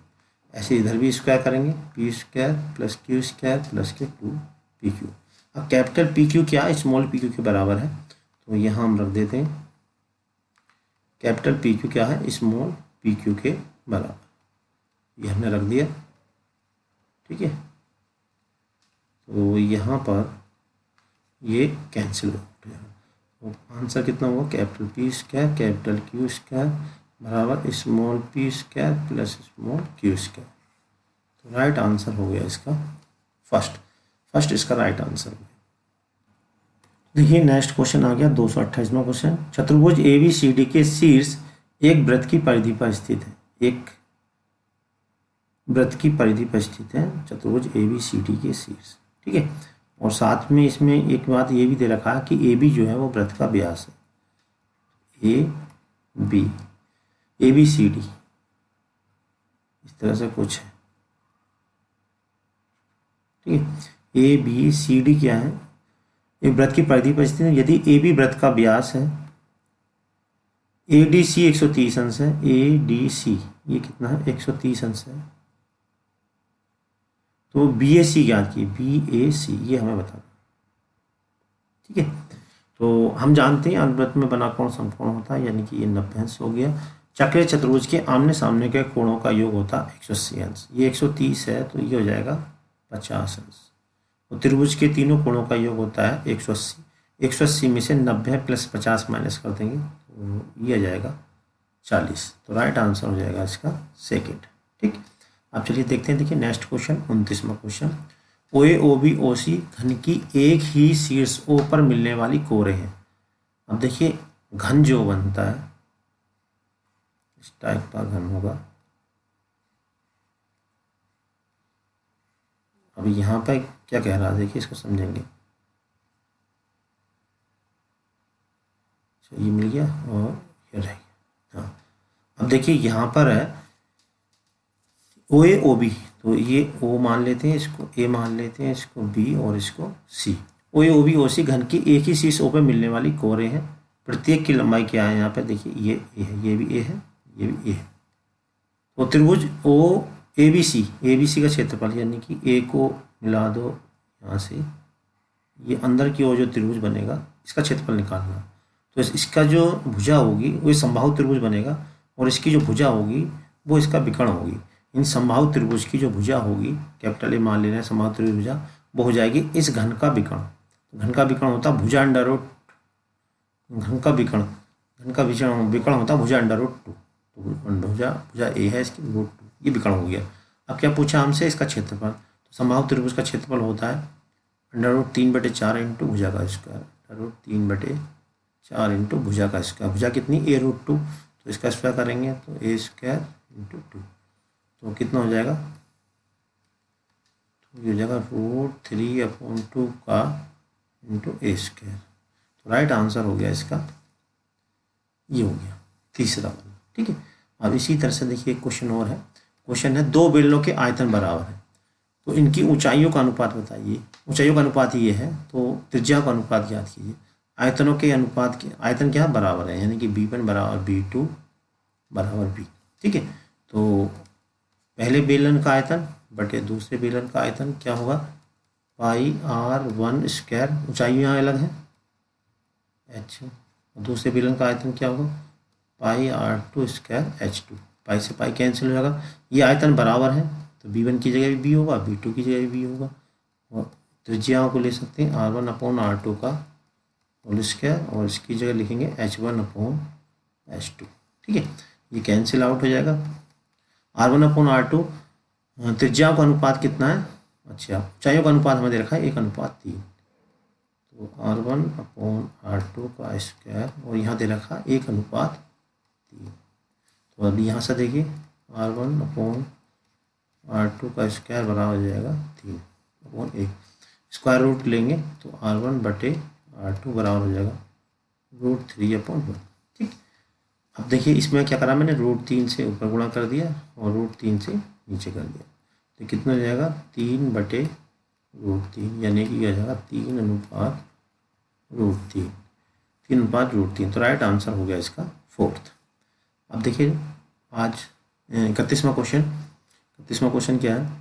ऐसे इधर भी स्क्वायर करेंगे, P square plus Q square plus के 2pq। अब कैपिटल PQ क्या है? स्मॉल pq के बराबर है, तो यहाँ हम रख देते हैं कैपिटल PQ क्या है? स्मॉल pq के बराबर, ये हमने रख दिया, ठीक है। तो यहाँ पर ये कैंसिल हो जाएगा। तो आंसर कितना होगा, capital P square capital Q square बराबर small p square plus small q square. तो राइट आंसर हो गया इसका फर्स्ट इसका राइट आंसर हो गया। देखिए नेक्स्ट क्वेश्चन आ गया 228वां क्वेश्चन। चतुर्भुज ए बी सी डी के शीर्ष एक वृत्त की परिधि पर स्थित है। एक वृत्त की परिधि पर स्थित है चतुर्भुज ए बी सी डी के शीर्ष, ठीक है। और साथ में इसमें एक बात ये भी दे रखा है कि ए बी जो है वो वृत्त का व्यास है। ए बी सी डी इस तरह से कुछ है, ठीक है। ए बी सी डी क्या है, एक वृत्त की परिधि पर स्थित है। यदि ए बी वृत्त का व्यास है, ए डी सी 130 अंश है, ए डी सी ये कितना है 130 अंश है, तो बी ए सी ज्ञात की, बी ए सी ये हमें बताना, ठीक है। तो हम जानते हैं अर्धवृत्त में बना कोण समकोण होता है, यानी कि ये 90 अंश हो गया। चक्रीय चतुर्भुज के आमने सामने के कोणों का योग होता है 180 अंश। ये 130 है तो ये हो जाएगा 50 अंश। तो त्रिभुज के तीनों कोणों का योग होता है 180। 180 में से 90 प्लस 50 माइनस कर देंगे तो ये आ जाएगा 40। तो राइट आंसर हो जाएगा इसका सेकेंड, ठीक। अब चलिए देखते हैं। देखिए नेक्स्ट क्वेश्चन 29वां क्वेश्चन। ओ ए ओ बी ओ सी घन की एक ही शीर्ष ओ पर मिलने वाली कोरे हैं। अब देखिए घन जो बनता है इस टाइप का घन होगा। अभी यहाँ पे क्या कह रहा है देखिए, इसको समझेंगे। ये मिल गया और ये रह गया। हाँ अब देखिए यहाँ पर है ओ ए ओ बी, तो ये ओ मान लेते हैं, इसको ए मान लेते हैं, इसको बी और इसको सी। ओ ए ओ बी ओ सी घन की एक ही शीर्ष ओ पे मिलने वाली कोरे हैं। प्रत्येक की लंबाई क्या है यहाँ पे देखिए, ये ए है, ये भी ए है, ये भी ए है। तो त्रिभुज ओ ए बी सी का क्षेत्रफल यानी कि ए को मिला दो यहाँ से, ये अंदर की ओर जो त्रिभुज बनेगा इसका क्षेत्रफल निकालना। तो इसका जो भुजा होगी वो समबाहु त्रिभुज बनेगा और इसकी जो भुजा होगी वो इसका विकर्ण होगी। इन समबाहु त्रिभुज की जो भुजा होगी, कैपिटल ए मान लेना है, समबाहु त्रिभुज भुजा वो हो जाएगी इस घन का विकर्ण। तो घन का विकर्ण होता है भुजा अंडर रूट, घन का विकर्ण होता है भुजा अंडर रूट 2। तो भुजा ए है, इसकी रूट 2 ये विकर्ण हो गया। अब क्या पूछा हमसे, इसका क्षेत्रफल। तो समबाहु त्रिभुज का क्षेत्रफल होता है अंडर रूट 3/4 इंटू भुजा का स्क्वायर, अंडर रूट 3/4 इंटू भुजा का स्क्वायर। भुजा कितनी ए रूट 2, तो इसका स्क्वायर करेंगे तो ए स्क्वायर इंटू 2, तो कितना हो जाएगा, तो ये हो जाएगा रूट 3/2 का इंटू ए स्क्वायर। तो राइट आंसर हो गया इसका, ये हो गया तीसरा वाला, ठीक है। अब इसी तरह से देखिए एक क्वेश्चन और है। क्वेश्चन है दो बेलनों के आयतन बराबर है तो इनकी ऊंचाइयों का अनुपात बताइए। ऊंचाइयों का अनुपात ये है तो त्रिज्या का अनुपात ज्ञात कीजिए। आयतनों के अनुपात के आयतन क्या बराबर है, यानी कि B1 बराबर B2 बराबर B, ठीक है। तो पहले बेलन का आयतन बटे दूसरे बेलन का आयतन क्या होगा, πr1 स्क्वायर, ऊंचाई यहाँ अलग है h, दूसरे बेलन का आयतन क्या होगा πr2 स्क्वायर h2। पाई से पाई कैंसिल हो जाएगा। ये आयतन बराबर है तो B1 की जगह भी B होगा, B2 की जगह भी B होगा। और त्रिज्याओं को ले सकते हैं r1/r2 का होल स्क्वायर और इसकी जगह लिखेंगे h1/h2, ठीक है। ये कैंसिल आउट हो जाएगा। r1/r2 त्रिज्याओं का अनुपात कितना है, अच्छा ऊंचाइयों का अनुपात हमें दे रखा है 1/3, तो r1/r2 का स्क्वायर और यहाँ दे रखा 1/3। तो अभी यहाँ से देखिए r1/r2 का स्क्वायर बराबर हो जाएगा 3/1। स्क्वायर रूट लेंगे तो r1/r2 बराबर हो जाएगा √3/1, ठीक। अब देखिए इसमें क्या करा मैंने, √3 से ऊपर गुणा कर दिया और √3 से नीचे कर दिया, तो कितना हो जाएगा 3/√3, यानी कि यह जाएगा 3/√3। तो राइट आंसर हो गया इसका फोर्थ। अब देखिए आज 31वां क्वेश्चन क्या है,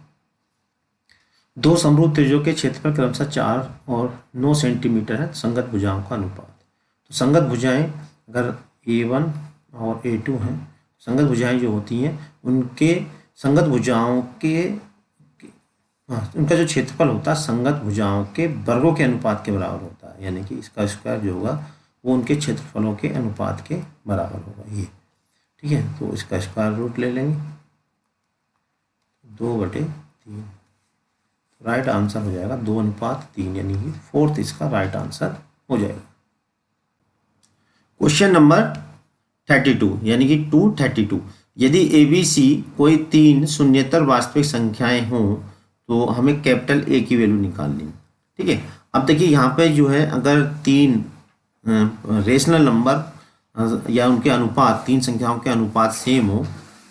दो समरूप त्रिज्यों के क्षेत्रफल क्रमशः 4 और 9 सेंटीमीटर है, संगत भुजाओं का अनुपात। तो संगत भुजाएं अगर A1 और A2 हैं, संगत भुजाएं जो होती हैं उनके संगत भुजाओं के उनका जो क्षेत्रफल होता है संगत भुजाओं के वर्गों के अनुपात के बराबर होता है, यानी कि इसका स्क्वायर जो होगा वो उनके क्षेत्रफलों के अनुपात के बराबर होगा ये। ठीक है, तो इसका स्क्वायर रूट ले लेंगे 2/3। राइट आंसर हो जाएगा 2:3, यानी कि फोर्थ इसका राइट आंसर हो जाएगा। क्वेश्चन नंबर 32 यानी कि 232, यदि ए बी सी कोई तीन शून्येतर वास्तविक संख्याएं हों तो हमें कैपिटल ए की वैल्यू निकालनी है। ठीक है, अब देखिए यहाँ पे जो है अगर तीन रेशनल नंबर या उनके अनुपात, तीन संख्याओं के अनुपात सेम हो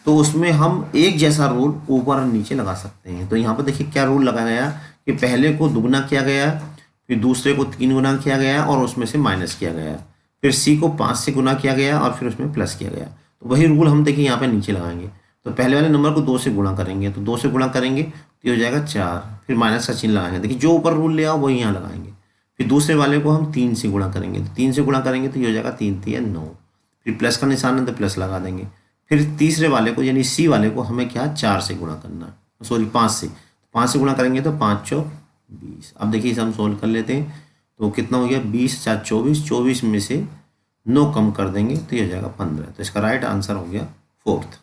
तो उसमें हम एक जैसा रूल ऊपर और नीचे लगा सकते हैं। तो यहाँ पर देखिए क्या रूल लगाया गया कि पहले को दुगुना किया गया, फिर दूसरे को 3 गुना किया गया और उसमें से माइनस किया गया, फिर सी को 5 से गुना किया गया और फिर उसमें प्लस किया गया। तो वही रूल हम देखिए यहाँ पे नीचे लगाएंगे। तो पहले वाले नंबर को 2 से गुणा करेंगे, तो 2 से गुणा करेंगे तो ये हो जाएगा 4, फिर माइनस का चिन्ह लगाएंगे। देखिए जो ऊपर रूल ले आओ वही यहाँ लगाएंगे। फिर दूसरे वाले को हम 3 से गुणा करेंगे, तो 3 से गुणा करेंगे तो ये हो जाएगा 3 3 9, फिर प्लस का निशान है तो प्लस लगा देंगे। फिर तीसरे वाले को यानी सी वाले को हमें क्या 4 से गुणा करना है, सॉरी 5 से, 5 से गुणा करेंगे तो 5 चौक 20। अब देखिए इसे हम सोल्व कर लेते हैं, तो कितना हो गया 20 4 24, 24 में से 9 कम कर देंगे तो ये हो जाएगा 15। तो इसका राइट आंसर हो गया फोर्थ।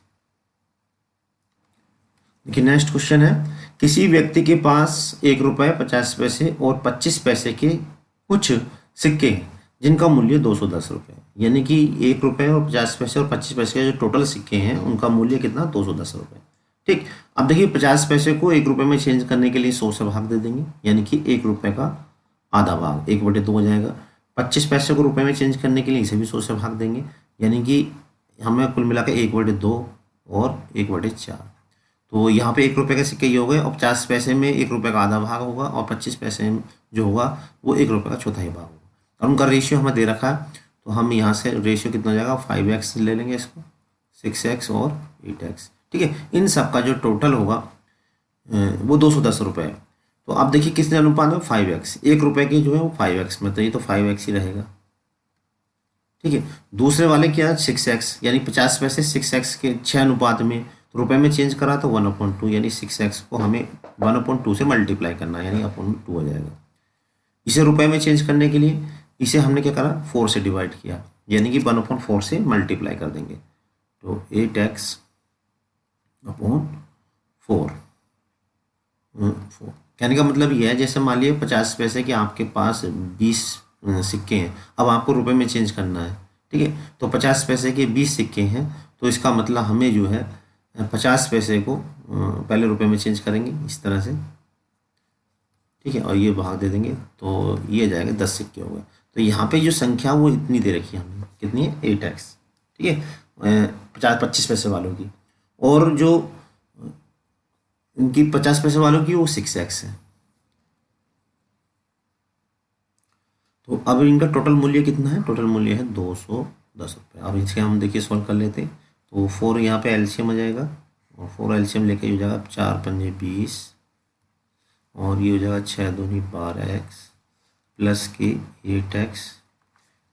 देखिए नेक्स्ट क्वेश्चन है, किसी व्यक्ति के पास 1 रुपये 50 पैसे और 25 पैसे के कुछ सिक्के हैं जिनका मूल्य 210 रुपये, यानी कि 1 रुपये और 50 पैसे और 25 पैसे के जो टोटल सिक्के हैं उनका मूल्य कितना 210 रुपये। ठीक, अब देखिए 50 पैसे को 1 रुपये में चेंज करने के लिए 100 से भाग दे देंगे, यानी कि 1 रुपये का आधा भाग 1/2 हो जाएगा। 25 पैसे को रुपये में चेंज करने के लिए इसे भी 100 से भाग देंगे, यानी कि हमें कुल मिलाकर 1/2 और 1/4। तो यहाँ पे 1 रुपये के सिक्के ये हो गए और 50 पैसे में 1 रुपये का आधा भाग होगा और 25 पैसे में जो होगा वो 1 रुपये का चौथाई भाग होगा। और उनका रेशियो हमें दे रखा है, तो हम यहाँ से रेशियो कितना हो जाएगा 5x ले लेंगे इसको, 6x और 8x। ठीक है, इन सब का जो टोटल होगा वो 210 रुपये है। तो अब देखिए किसने अनुपात में 5x, 1 रुपये की जो है वो 5x में, तो ये तो 5x ही रहेगा। ठीक है, दूसरे वाले क्या है 6x, यानी 50 पैसे 6x के 6 अनुपात में, तो रुपये में चेंज करा तो 1/2, यानी 6x को हमें 1/2 से मल्टीप्लाई करना है, यानी 1/2 हो जाएगा। इसे रुपये में चेंज करने के लिए इसे हमने क्या करा 4 से डिवाइड किया, यानी कि 1/4 से मल्टीप्लाई कर देंगे, तो 8x/4। कहने का मतलब यह है जैसे मान लिया 50 पैसे के आपके पास 20 सिक्के हैं, अब आपको रुपये में चेंज करना है। ठीक है, तो 50 पैसे के 20 सिक्के हैं, तो इसका मतलब हमें जो है 50 पैसे को पहले रुपये में चेंज करेंगे इस तरह से। ठीक है, और ये भाग दे देंगे तो ये जाएगा 10 सिक्के हो गए। तो यहाँ पे जो संख्या वो इतनी दे रखी है हमने, कितनी है 8x। ठीक है, 25 पैसे वालों की, और जो इनकी 50 पैसे वालों की वो 6x है। तो अब इनका टोटल मूल्य कितना है, टोटल मूल्य है 210 रुपये। अब इसके हम देखिए सॉल्व कर लेते हैं, तो 4 यहाँ पे एलसीएम आ जाएगा और 4 एलसीएम लेके हो जाएगा 4 पंजे 20 और ये हो जाएगा 6 दूनी 12x प्लस के 8x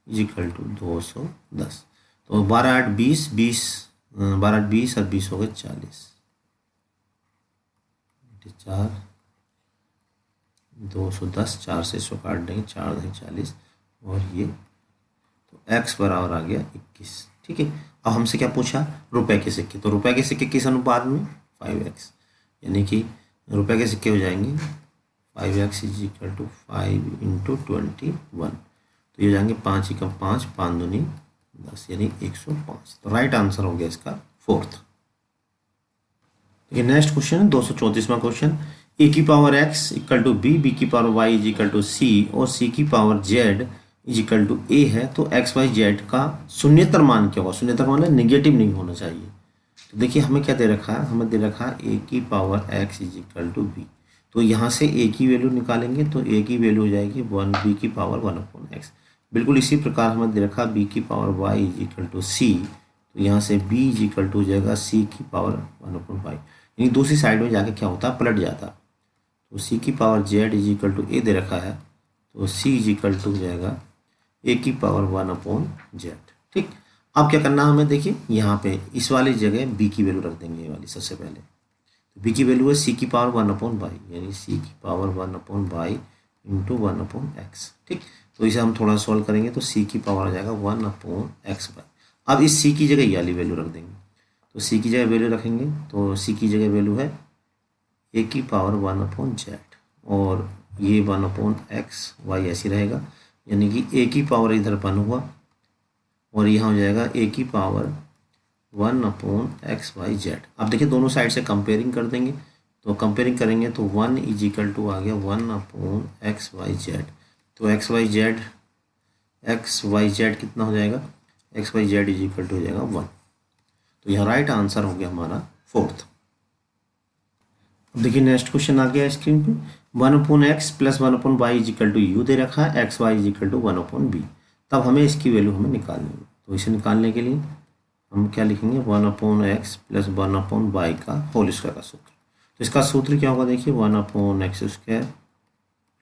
इजिकल टू 210। तो 12 8 20 20 12 8 20 और 20 हो गए 40, 4 210, 4 से 100 काट देंगे, 4 2 40 और ये तो x बराबर आ गया 21। ठीक है, अब हमसे क्या पूछा रुपए के सिक्के, तो रुपए के सिक्के किस अनुपात में 5x, यानी कि रुपए के सिक्के हो जाएंगे 5x इज इक्वल टू 5 × 21, तो ये हो जाएंगे 5 × 5 5 दूनी 10, यानी 105। तो राइट आंसर हो गया इसका फोर्थ। देखिए नेक्स्ट क्वेश्चन है 234वां क्वेश्चन, ए की power x equal to B, B की power y is equal to C और सी की power z is equal to A है, तो एक्स वाई जेड का शून्यतर मान क्या होगा, शून्यतर मान नेगेटिव नहीं होना चाहिए। तो देखिए हमें क्या दे रखा है, हमें दे रखा है ए की power x is equal to B, तो यहाँ से ए की वैल्यू निकालेंगे तो ए की वैल्यू हो जाएगी 1 बी की पावर 1/x। बिल्कुल इसी प्रकार हमें दे रखा बी की power y is equal to c, तो यहाँ से b इज इक्वल टू हो जाएगा सी की पावर 1/5, यानी दूसरी साइड में जाके क्या होता है पलट जाता। तो सी की power z is equal to A दे रखा है, तो c इज इक्वल टू हो जाएगा ए की पावर 1/z। ठीक, अब क्या करना है हमें, देखिए यहाँ पे इस वाली जगह b की वैल्यू रख देंगे, ये वाली सबसे पहले। तो b की वैल्यू है c की पावर 1/y, यानी c की पावर 1/y इंटू 1/x। ठीक, तो इसे हम थोड़ा सॉल्व करेंगे तो c की पावर आ जाएगा 1/x/। अब इस c की जगह ये वाली वैल्यू रख देंगे, तो c की जगह वैल्यू रखेंगे तो c की जगह वैल्यू है a की पावर 1/z, और ये 1/x/y ऐसे रहेगा, यानी कि a की पावर इधर 1 हुआ और यहाँ हो जाएगा a की पावर 1/x/z। अब देखिए दोनों साइड से कंपेयरिंग कर देंगे, तो कंपेयरिंग करेंगे तो 1 इज इक्वल टू आ गया 1/x/z। तो x/z कितना हो जाएगा, x/z इज इक्वल टू हो जाएगा 1। तो यह राइट आंसर हो गया हमारा फोर्थ। अब देखिए नेक्स्ट क्वेश्चन आ गया स्क्रीन पे, 1/x plus 1/y is equal to u दे रखा है, xy is equal to 1/b। तब हमें इसकी वैल्यू हमें निकालनी है, तो इसे निकालने के लिए हम क्या लिखेंगे, 1/x प्लस 1/y का होल स्क्वायर का सूत्र। तो इसका सूत्र क्या होगा, देखिए 1/x²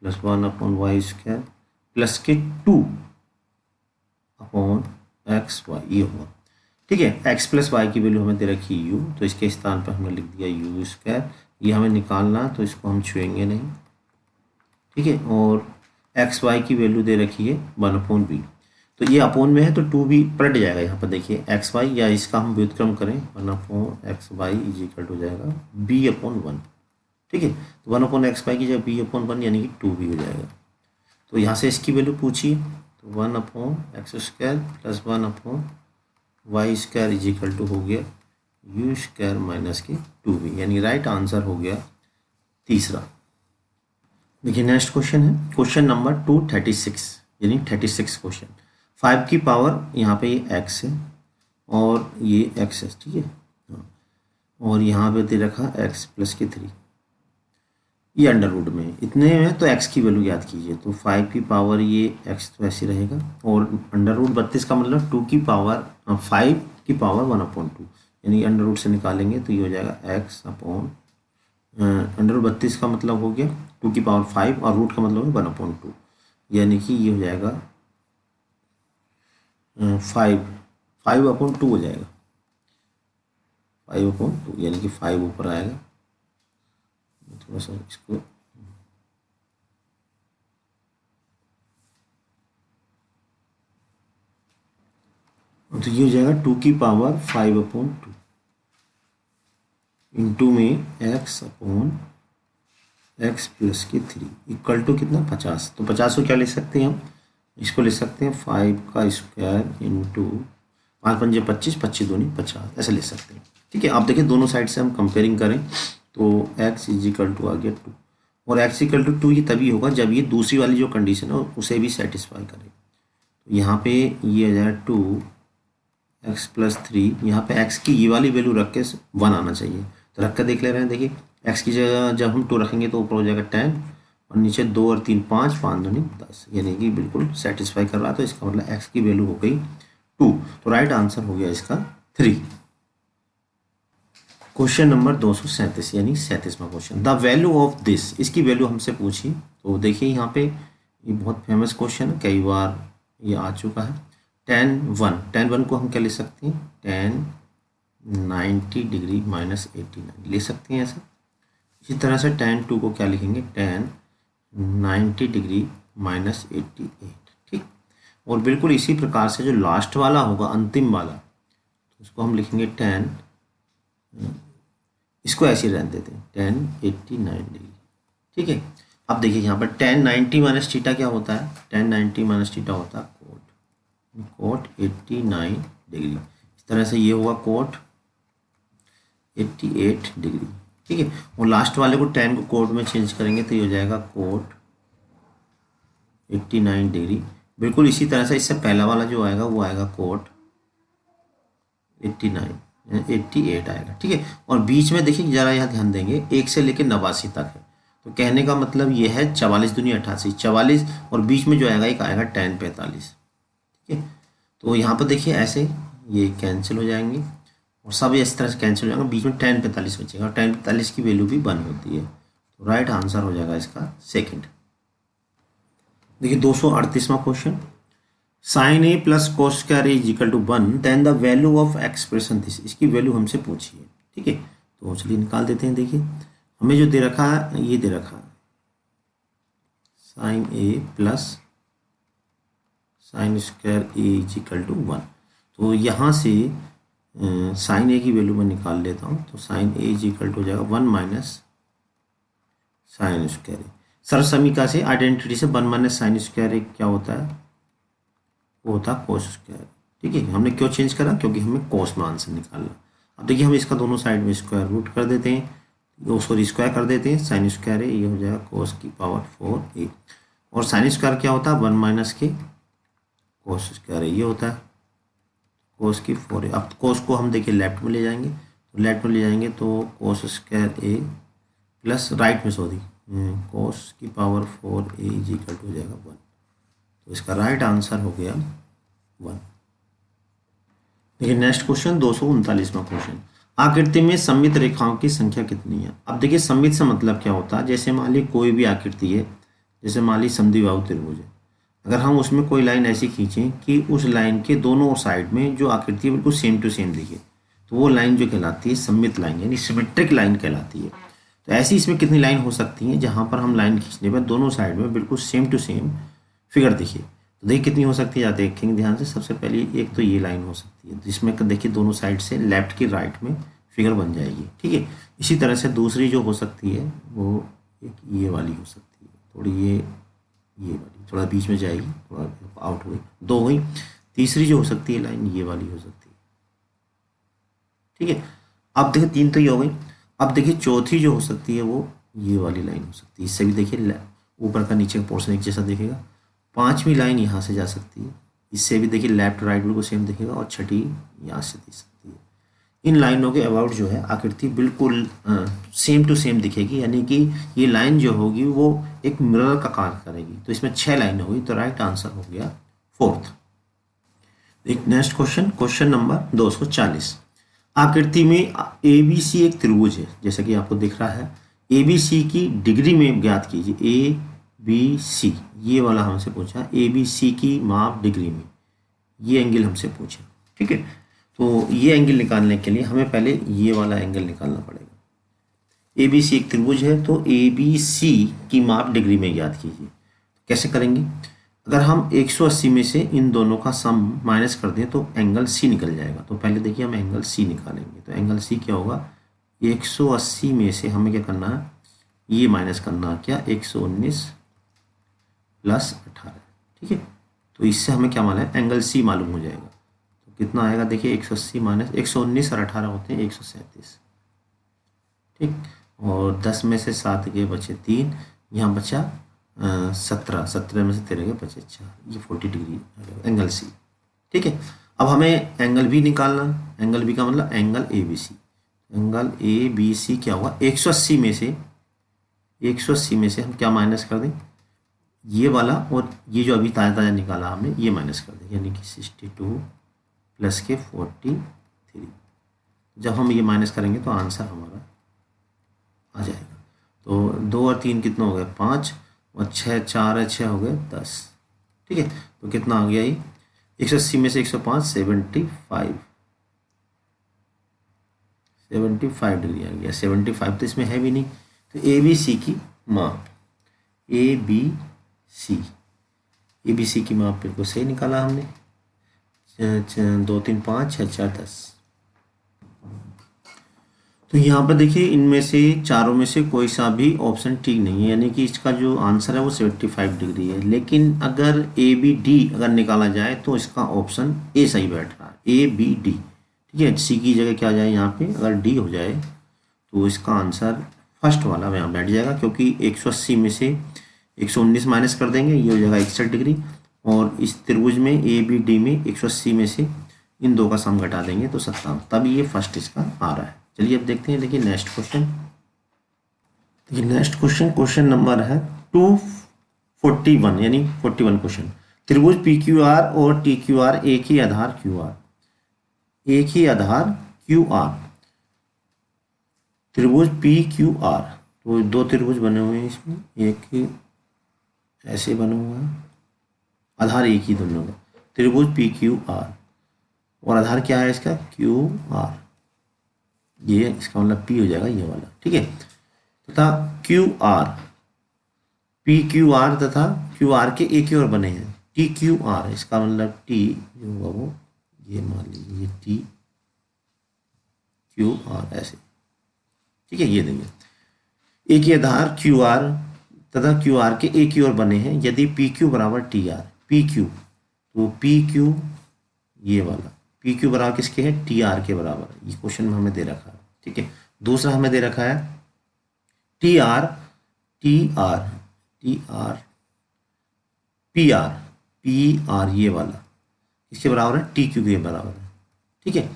प्लस 1/y² प्लस के 2/xy ये होगा। ठीक है, x प्लस वाई की वैल्यू हमें दे रखी है u, तो इसके स्थान पर हमने लिख दिया u²। ये हमें निकालना, तो इसको हम छुएंगे नहीं। ठीक है, और एक्स वाई की वैल्यू दे रखी है 1/b, तो ये अपोन में है तो 2b पलट जाएगा यहाँ पर, देखिए एक्स वाई, या इसका हम व्युत्क्रम करें 1/xy इज इक्वल टू जाएगा b/1। ठीक है, तो 1/xy की जगह b/1 यानी कि 2b हो जाएगा। तो यहाँ से इसकी वैल्यू पूछिए, तो 1/x² plus 1/y² is equal to हो गया u² माइनस के 2b, यानी राइट आंसर हो गया तीसरा। देखिए नेक्स्ट क्वेश्चन है क्वेश्चन नंबर 236, यानी 36 क्वेश्चन। 5 की पावर यहाँ पे ये x है और ये x है, ठीक है, हाँ, और यहाँ पे दे रखा x प्लस के 3, ये अंडर रूट में इतने में, तो x की वैल्यू याद कीजिए। तो 5 की पावर ये x तो ऐसे रहेगा, और अंडर रूट 32 का मतलब 2 की पावर 5 की पावर 1/2, यानी अंडर रूट से निकालेंगे तो ये हो जाएगा x अपॉन अंडर रूट 32 का मतलब हो गया 2 की पावर 5 और रूट का मतलब है 1/2, यानी कि ये हो जाएगा 5/2 हो जाएगा, 5/2, यानी कि 5 ऊपर आएगा। थोड़ा सा इसको तो ये हो जाएगा 2 की पावर 5/2 इंटू में x प्लस के 3 इक्वल टू कितना 50। तो 50 को क्या ले सकते हैं हम, इसको ले सकते हैं 5 का स्क्वायर इंटू 5×5 = 25, 25 दूनी 50, ऐसे ले सकते हैं। ठीक है, आप देखिए दोनों साइड से हम कंपेयरिंग करें तो x इज इक्वल टू आ गया 2, और x इक्वल टू 2 ये तभी होगा जब ये दूसरी वाली जो कंडीशन है उसे भी सेटिस्फाई करे। तो यहाँ पे ये आ जाए 2x प्लस 3, यहाँ पे x की ये वाली वैल्यू रख के 1 आना चाहिए, तो रख कर देख ले रहे हैं। देखिए x की जगह जब हम 2 रखेंगे तो ऊपर हो जाएगा 10 और नीचे 2 और 3 5, 5 दूनी 10, यानी कि बिल्कुल सेटिस्फाई कर रहा है। तो इसका मतलब x की वैल्यू हो गई 2, तो राइट आंसर हो गया इसका 3। क्वेश्चन नंबर 237, यानी 37वां question, the value of this, इसकी वैल्यू हमसे पूछी। तो देखिए यहाँ पे ये बहुत फेमस क्वेश्चन है, कई बार ये आ चुका है। tan 1 को हम क्या ले सकते हैं, tan 90 डिग्री माइनस 89 ले सकते हैं ऐसा। इसी तरह से tan 2 को क्या लिखेंगे, tan 90 डिग्री माइनस 88। ठीक, और बिल्कुल इसी प्रकार से जो लास्ट वाला होगा अंतिम वाला, तो उसको हम लिखेंगे tan, इसको ऐसे रहने देते हैं tan 89 डिग्री। ठीक है, अब देखिए यहाँ पर tan 90 माइनस थीटा क्या होता है, tan 90 माइनस थीटा होता है कोट 89 डिग्री। इस तरह से ये होगा कोट 88 डिग्री। ठीक है, और लास्ट वाले को tan को कोट में चेंज करेंगे तो ये हो जाएगा कोट 89 डिग्री। बिल्कुल इसी तरह से इससे पहला वाला जो आएगा वो आएगा कोट 88 आएगा। ठीक है, और बीच में देखिए जरा यहाँ ध्यान देंगे 1 से लेकर 89 तक है, तो कहने का मतलब ये है 44 दूनी 88, 44, और बीच में जो आएगा एक आएगा tan 45। ठीक है, तो यहाँ पर देखिए ऐसे ये कैंसिल हो जाएंगे और सब इस तरह से कैंसिल हो जाएगा, बीच में tan 45 बचेगा, और tan 45 की वैल्यू भी 1 होती है। तो राइट आंसर हो जाएगा इसका सेकंड। देखिए 238वां question, sin a plus cos square is equal to 1, then the value of expression this, इसकी वैल्यू हमसे पूछी है। ठीक है, तो चलिए निकाल देते हैं। देखिए हमें जो दे रखा है ये दे रखा है sine A plus sine square A is equal to 1। तो यहाँ से साइन ए की वैल्यू मैं निकाल लेता हूँ। तो sine A is equal to हो जाएगा 1 माइनस साइन स्क्वायर ए। सर्व समीकरण से आइडेंटिटी से 1 माइनस साइन स्क्वायर ए क्या होता है, वो होता है कोस स्क्वायर। ठीक है, हमने क्यों चेंज करा, क्योंकि हमें कोस में आंसर निकालना। अब देखिए हम इसका दोनों साइड में स्क्वायर रूट कर देते हैं, सॉरी स्क्वायर कर देते हैं। साइन स्क्वायर है, ये हो जाएगा कोस की पावर 4a। और साइन स्क्वायर क्या होता है, 1 माइनस के कोस स्क्वायर है, ये होता है कोस की 4a। अब कोस को हम देखिए लेफ्ट में ले जाएंगे, तो लेफ्ट में ले जाएंगे तो कोस स्क्वायर ए प्लस राइट में सॉरी कोस की power 4a is equal to हो जाएगा 1। तो इसका राइट आंसर हो गया 1। देखिए नेक्स्ट क्वेश्चन 239वां क्वेश्चन, आकृति में सममित रेखाओं की संख्या कितनी है। अब देखिए सममित से मतलब क्या होता है, जैसे मान ली कोई भी आकृति है, जैसे मान ली समद्विबाहु त्रिभुज है, अगर हम उसमें कोई लाइन ऐसी खींचें कि उस लाइन के दोनों साइड में जो आकृति है बिल्कुल सेम टू सेम दिखे, तो वो लाइन जो कहलाती है सममित लाइन, यानी सिमेट्रिक लाइन कहलाती है। तो ऐसी इसमें कितनी लाइन हो सकती हैं जहाँ पर हम लाइन खींचने पर दोनों साइड में बिल्कुल सेम टू सेम फिगर दिखे। तो देखिए कितनी हो सकती है, या देखेंगे ध्यान से। सबसे पहले एक तो ये लाइन हो सकती है जिसमें देखिए दोनों साइड से लेफ्ट की राइट में फिगर बन जाएगी। ठीक है, इसी तरह से दूसरी जो हो सकती है वो एक ये वाली हो सकती है, थोड़ी ये वाली थोड़ा बीच में जाएगी, थोड़ा आउट हुई, 2 हुई। तीसरी जो हो सकती है लाइन ये वाली हो सकती है। ठीक है, अब देखिए 3 तो ये हो गई। अब देखिए चौथी जो हो सकती है वो ये वाली लाइन हो सकती है, इससे भी देखिए ऊपर का नीचे का पोर्शन एक जैसा दिखेगा। 5वीं लाइन यहाँ से जा सकती है, इससे भी देखिए लेफ्ट राइट बिल्कुल सेम दिखेगा। और छठी यहाँ से दिख सकती है। इन लाइनों के अबाउट जो है आकृति बिल्कुल सेम टू सेम दिखेगी, यानी कि ये लाइन जो होगी वो एक मिरर का कार्य करेगी। तो इसमें 6 लाइन होगी, तो राइट आंसर हो गया 4th। एक नेक्स्ट क्वेश्चन, क्वेश्चन नंबर 240, आकृति में ए बी सी एक त्रिभुज है, जैसा कि आपको दिख रहा है। ए बी सी की डिग्री में ज्ञात कीजिए। ए बी सी ये वाला हमसे पूछा, ए बी सी की माप डिग्री में, ये एंगल हमसे पूछा। ठीक है, तो ये एंगल निकालने के लिए हमें पहले ये वाला एंगल निकालना पड़ेगा। ए बी सी एक त्रिभुज है, तो ए बी सी की माप डिग्री में ज्ञात कीजिए। कैसे करेंगे, अगर हम 180 में से इन दोनों का सम माइनस कर दें तो एंगल सी निकल जाएगा। तो पहले देखिए हम एंगल सी निकालेंगे। तो एंगल सी क्या होगा, 180 में से हमें क्या करना है, ये माइनस करना है क्या, 119 प्लस 18। ठीक है, तो इससे हमें क्या मालूम है, एंगल सी मालूम हो जाएगा। तो कितना आएगा, देखिए 180 माइनस 119 और 18 होते हैं 137। ठीक, और 10 में से 7 के बचे 3, यहाँ बचा 17 में से 13 के बचे 4, ये 40 डिग्री एंगल सी। ठीक है, अब हमें एंगल बी निकालना। एंगल बी का मतलब angle A B C. Angle A B C क्या हुआ, 180 में से हम क्या माइनस कर दें, ये वाला, और ये जो अभी ताज़ा ताज़ा निकाला हमने ये माइनस कर दें, यानी कि 62 प्लस के 43। जब हम ये माइनस करेंगे तो आंसर हमारा आ जाएगा। तो 2 और 3 कितना हो गया, 5, और 6 4 है 6 हो गए 10। ठीक है, तो कितना आ गया, ये 180 में से 105 75 डिग्री आ गया। 75 तो इसमें है भी नहीं। तो ए बी सी की माप, ए बी सी की माप बिल्कुल सही निकाला हमने। 2 3 5 6 4 10। तो यहाँ पर देखिए इनमें से चारों में से कोई सा भी ऑप्शन ठीक नहीं है, यानी कि इसका जो आंसर है वो 75 डिग्री है। लेकिन अगर ए बी डी अगर निकाला जाए तो इसका ऑप्शन ए सही बैठ रहा है, ए बी डी। ठीक है, सी की जगह क्या जाए यहाँ पे, अगर डी हो जाए तो इसका आंसर फर्स्ट वाला यहाँ बैठ जाएगा, क्योंकि 180 में से 119 माइनस कर देंगे, ये हो जाएगा 61 डिग्री। और इस त्रिभुज में ए बी डी में 180 में से इन दो का सम घटा देंगे तो 57, तब ये फर्स्ट इसका आ रहा है। चलिए अब देखते हैं। देखिए नेक्स्ट क्वेश्चन, देखिए नेक्स्ट क्वेश्चन, क्वेश्चन नंबर है 241, यानी 41 क्वेश्चन। त्रिभुज पी क्यू आर और टी क्यू आर एक ही आधार क्यू आर, त्रिभुज पी क्यू आर। तो 2 त्रिभुज बने हुए हैं इसमें, एक ऐसे बना हुआ है, आधार एक ही दोनों का, त्रिभुज पी क्यू आर, और आधार क्या है इसका, क्यू आर। ये इसका मतलब पी हो जाएगा ये वाला। ठीक है, तथा Q R P Q R तथा क्यू आर के एक ही और बने हैं टी क्यू आर, इसका मतलब टी जो होगा वो ये मान लीजिए टी क्यू आर ऐसे, ठीक है। ये देखिए एक ही आधार क्यू आर तथा क्यू आर के एक ही और बने हैं यदि पी क्यू बराबर टी आर, पी क्यू तो पी क्यू ये वाला पी क्यू बराबर किसके है, टी आर के बराबर, ये क्वेश्चन में हमें दे रखा है, ठीक है। दूसरा हमें दे रखा है T R T R T R P R P R ये वाला इसके बराबर है टी क्यू के बराबर है, ठीक है।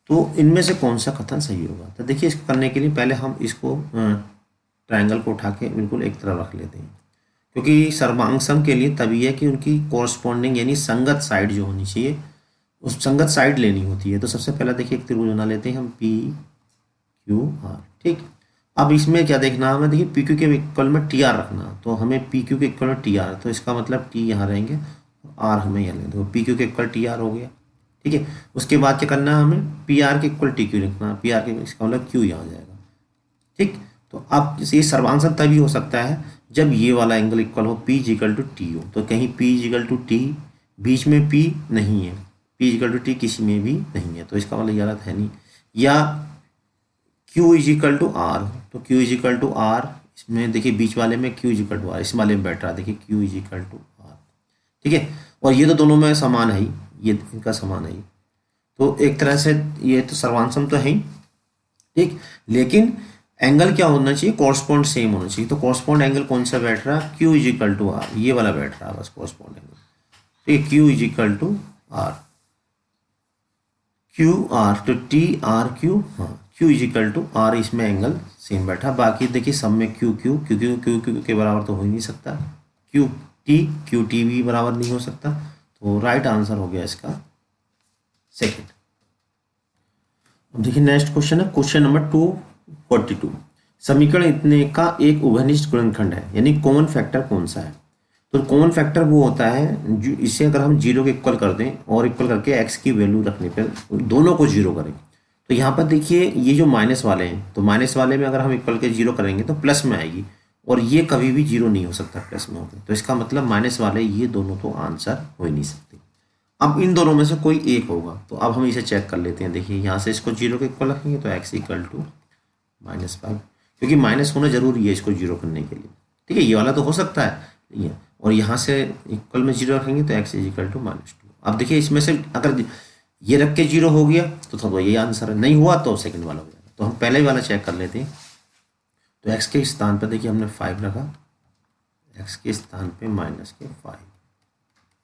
तो इनमें से कौन सा कथन सही होगा, तो देखिए इसको करने के लिए पहले हम इसको ट्रायंगल को उठा के बिल्कुल एक तरफ रख लेते हैं, क्योंकि सर्वांग सम के लिए तभी है कि उनकी कोरस्पॉन्डिंग यानी संगत साइड जो होनी चाहिए उस संगत साइड लेनी होती है। तो सबसे पहले देखिए एक त्रिभुज बना लेते हैं हम पी क्यू आर, ठीक। अब इसमें क्या देखना हमें, देखिए पी क्यू के इक्वल में टी आर रखना, तो हमें पी क्यू के इक्वल में टी आर, तो इसका मतलब टी यहाँ रहेंगे आर हमें यहाँ लेंगे, तो पी क्यू के इक्वल टी आर हो गया, ठीक है। उसके बाद क्या करना है हमें पी आर के इक्वल टी क्यू लिखना, पी आर के इसका मतलब क्यू यहाँ आ जाएगा, ठीक। तो अब ये सर्वांग सम तभी हो सकता है जब ये वाला एंगल इक्वल हो पी इक्वल टू टी हो, तो कहीं पी इक्वल टू टी बीच में पी नहीं है, पी इक्वल टू टी किसी में भी नहीं है, तो इसका मतलब ये गलत है नहीं। या Q is equal to R, तो Q is equal to R, इसमें देखिए बीच वाले में Q is equal to R, इस वाले में बैठ रहा है देखिए Q is equal to R, ठीक है। और ये तो दोनों में समान है ही, ये इनका समान है ही, तो एक तरह से ये तो सर्वांग सम तो है ही, ठीक। लेकिन एंगल क्या होना चाहिए, कॉरस्पॉन्ड सेम होना चाहिए, तो कॉरस्पॉन्ड एंगल कौन सा बैठ रहा है, Q is equal to R, ये वाला बैठ रहा है बस कॉरस्पॉन्ड एंगल, ठीक है। Q is equal to R, Q R तो टी आर क्यू, हाँ Q is equal to R, इसमें एंगल सेम बैठा। बाकी देखिए सब में Q Q Q Q Q Q के बराबर तो हो ही नहीं सकता, क्यू टी भी बराबर नहीं हो सकता, तो राइट आंसर हो गया इसका सेकंड। अब देखिए नेक्स्ट क्वेश्चन है क्वेश्चन नंबर 242, समीकरण इतने का एक उभयनिष्ठ गुणनखंड है यानी कॉमन फैक्टर कौन सा है, तो कॉमन फैक्टर वो होता है जो इसे अगर हम जीरो के इक्वल कर दें और इक्वल करके एक्स की वैल्यू रखने पर दोनों को जीरो करें, तो यहाँ पर देखिए ये जो माइनस वाले हैं तो माइनस वाले में अगर हम इक्वल के जीरो करेंगे तो प्लस में आएगी, और ये कभी भी जीरो नहीं हो सकता प्लस में होकर, तो इसका मतलब माइनस वाले ये दोनों तो आंसर हो ही नहीं सकते। अब इन दोनों में से कोई एक होगा, तो अब हम इसे चेक कर लेते हैं। देखिए यहाँ से इसको जीरो के इक्वल रखेंगे तो एक्स इक्वल टू -5, क्योंकि माइनस होना जरूरी है इसको जीरो करने के लिए, ठीक है। ये वाला तो हो सकता है नहीं है, और यहाँ से इक्वल में जीरो रखेंगे तो एक्स इज इक्वल टू -2। अब देखिए इसमें से अगर ये रख के जीरो हो गया तो यही आंसर है, नहीं हुआ तो सेकंड वाला हो जाएगा। तो हम पहले वाला चेक कर लेते हैं, तो एक्स के स्थान पर देखिए हमने 5 रखा, एक्स के स्थान पे -5,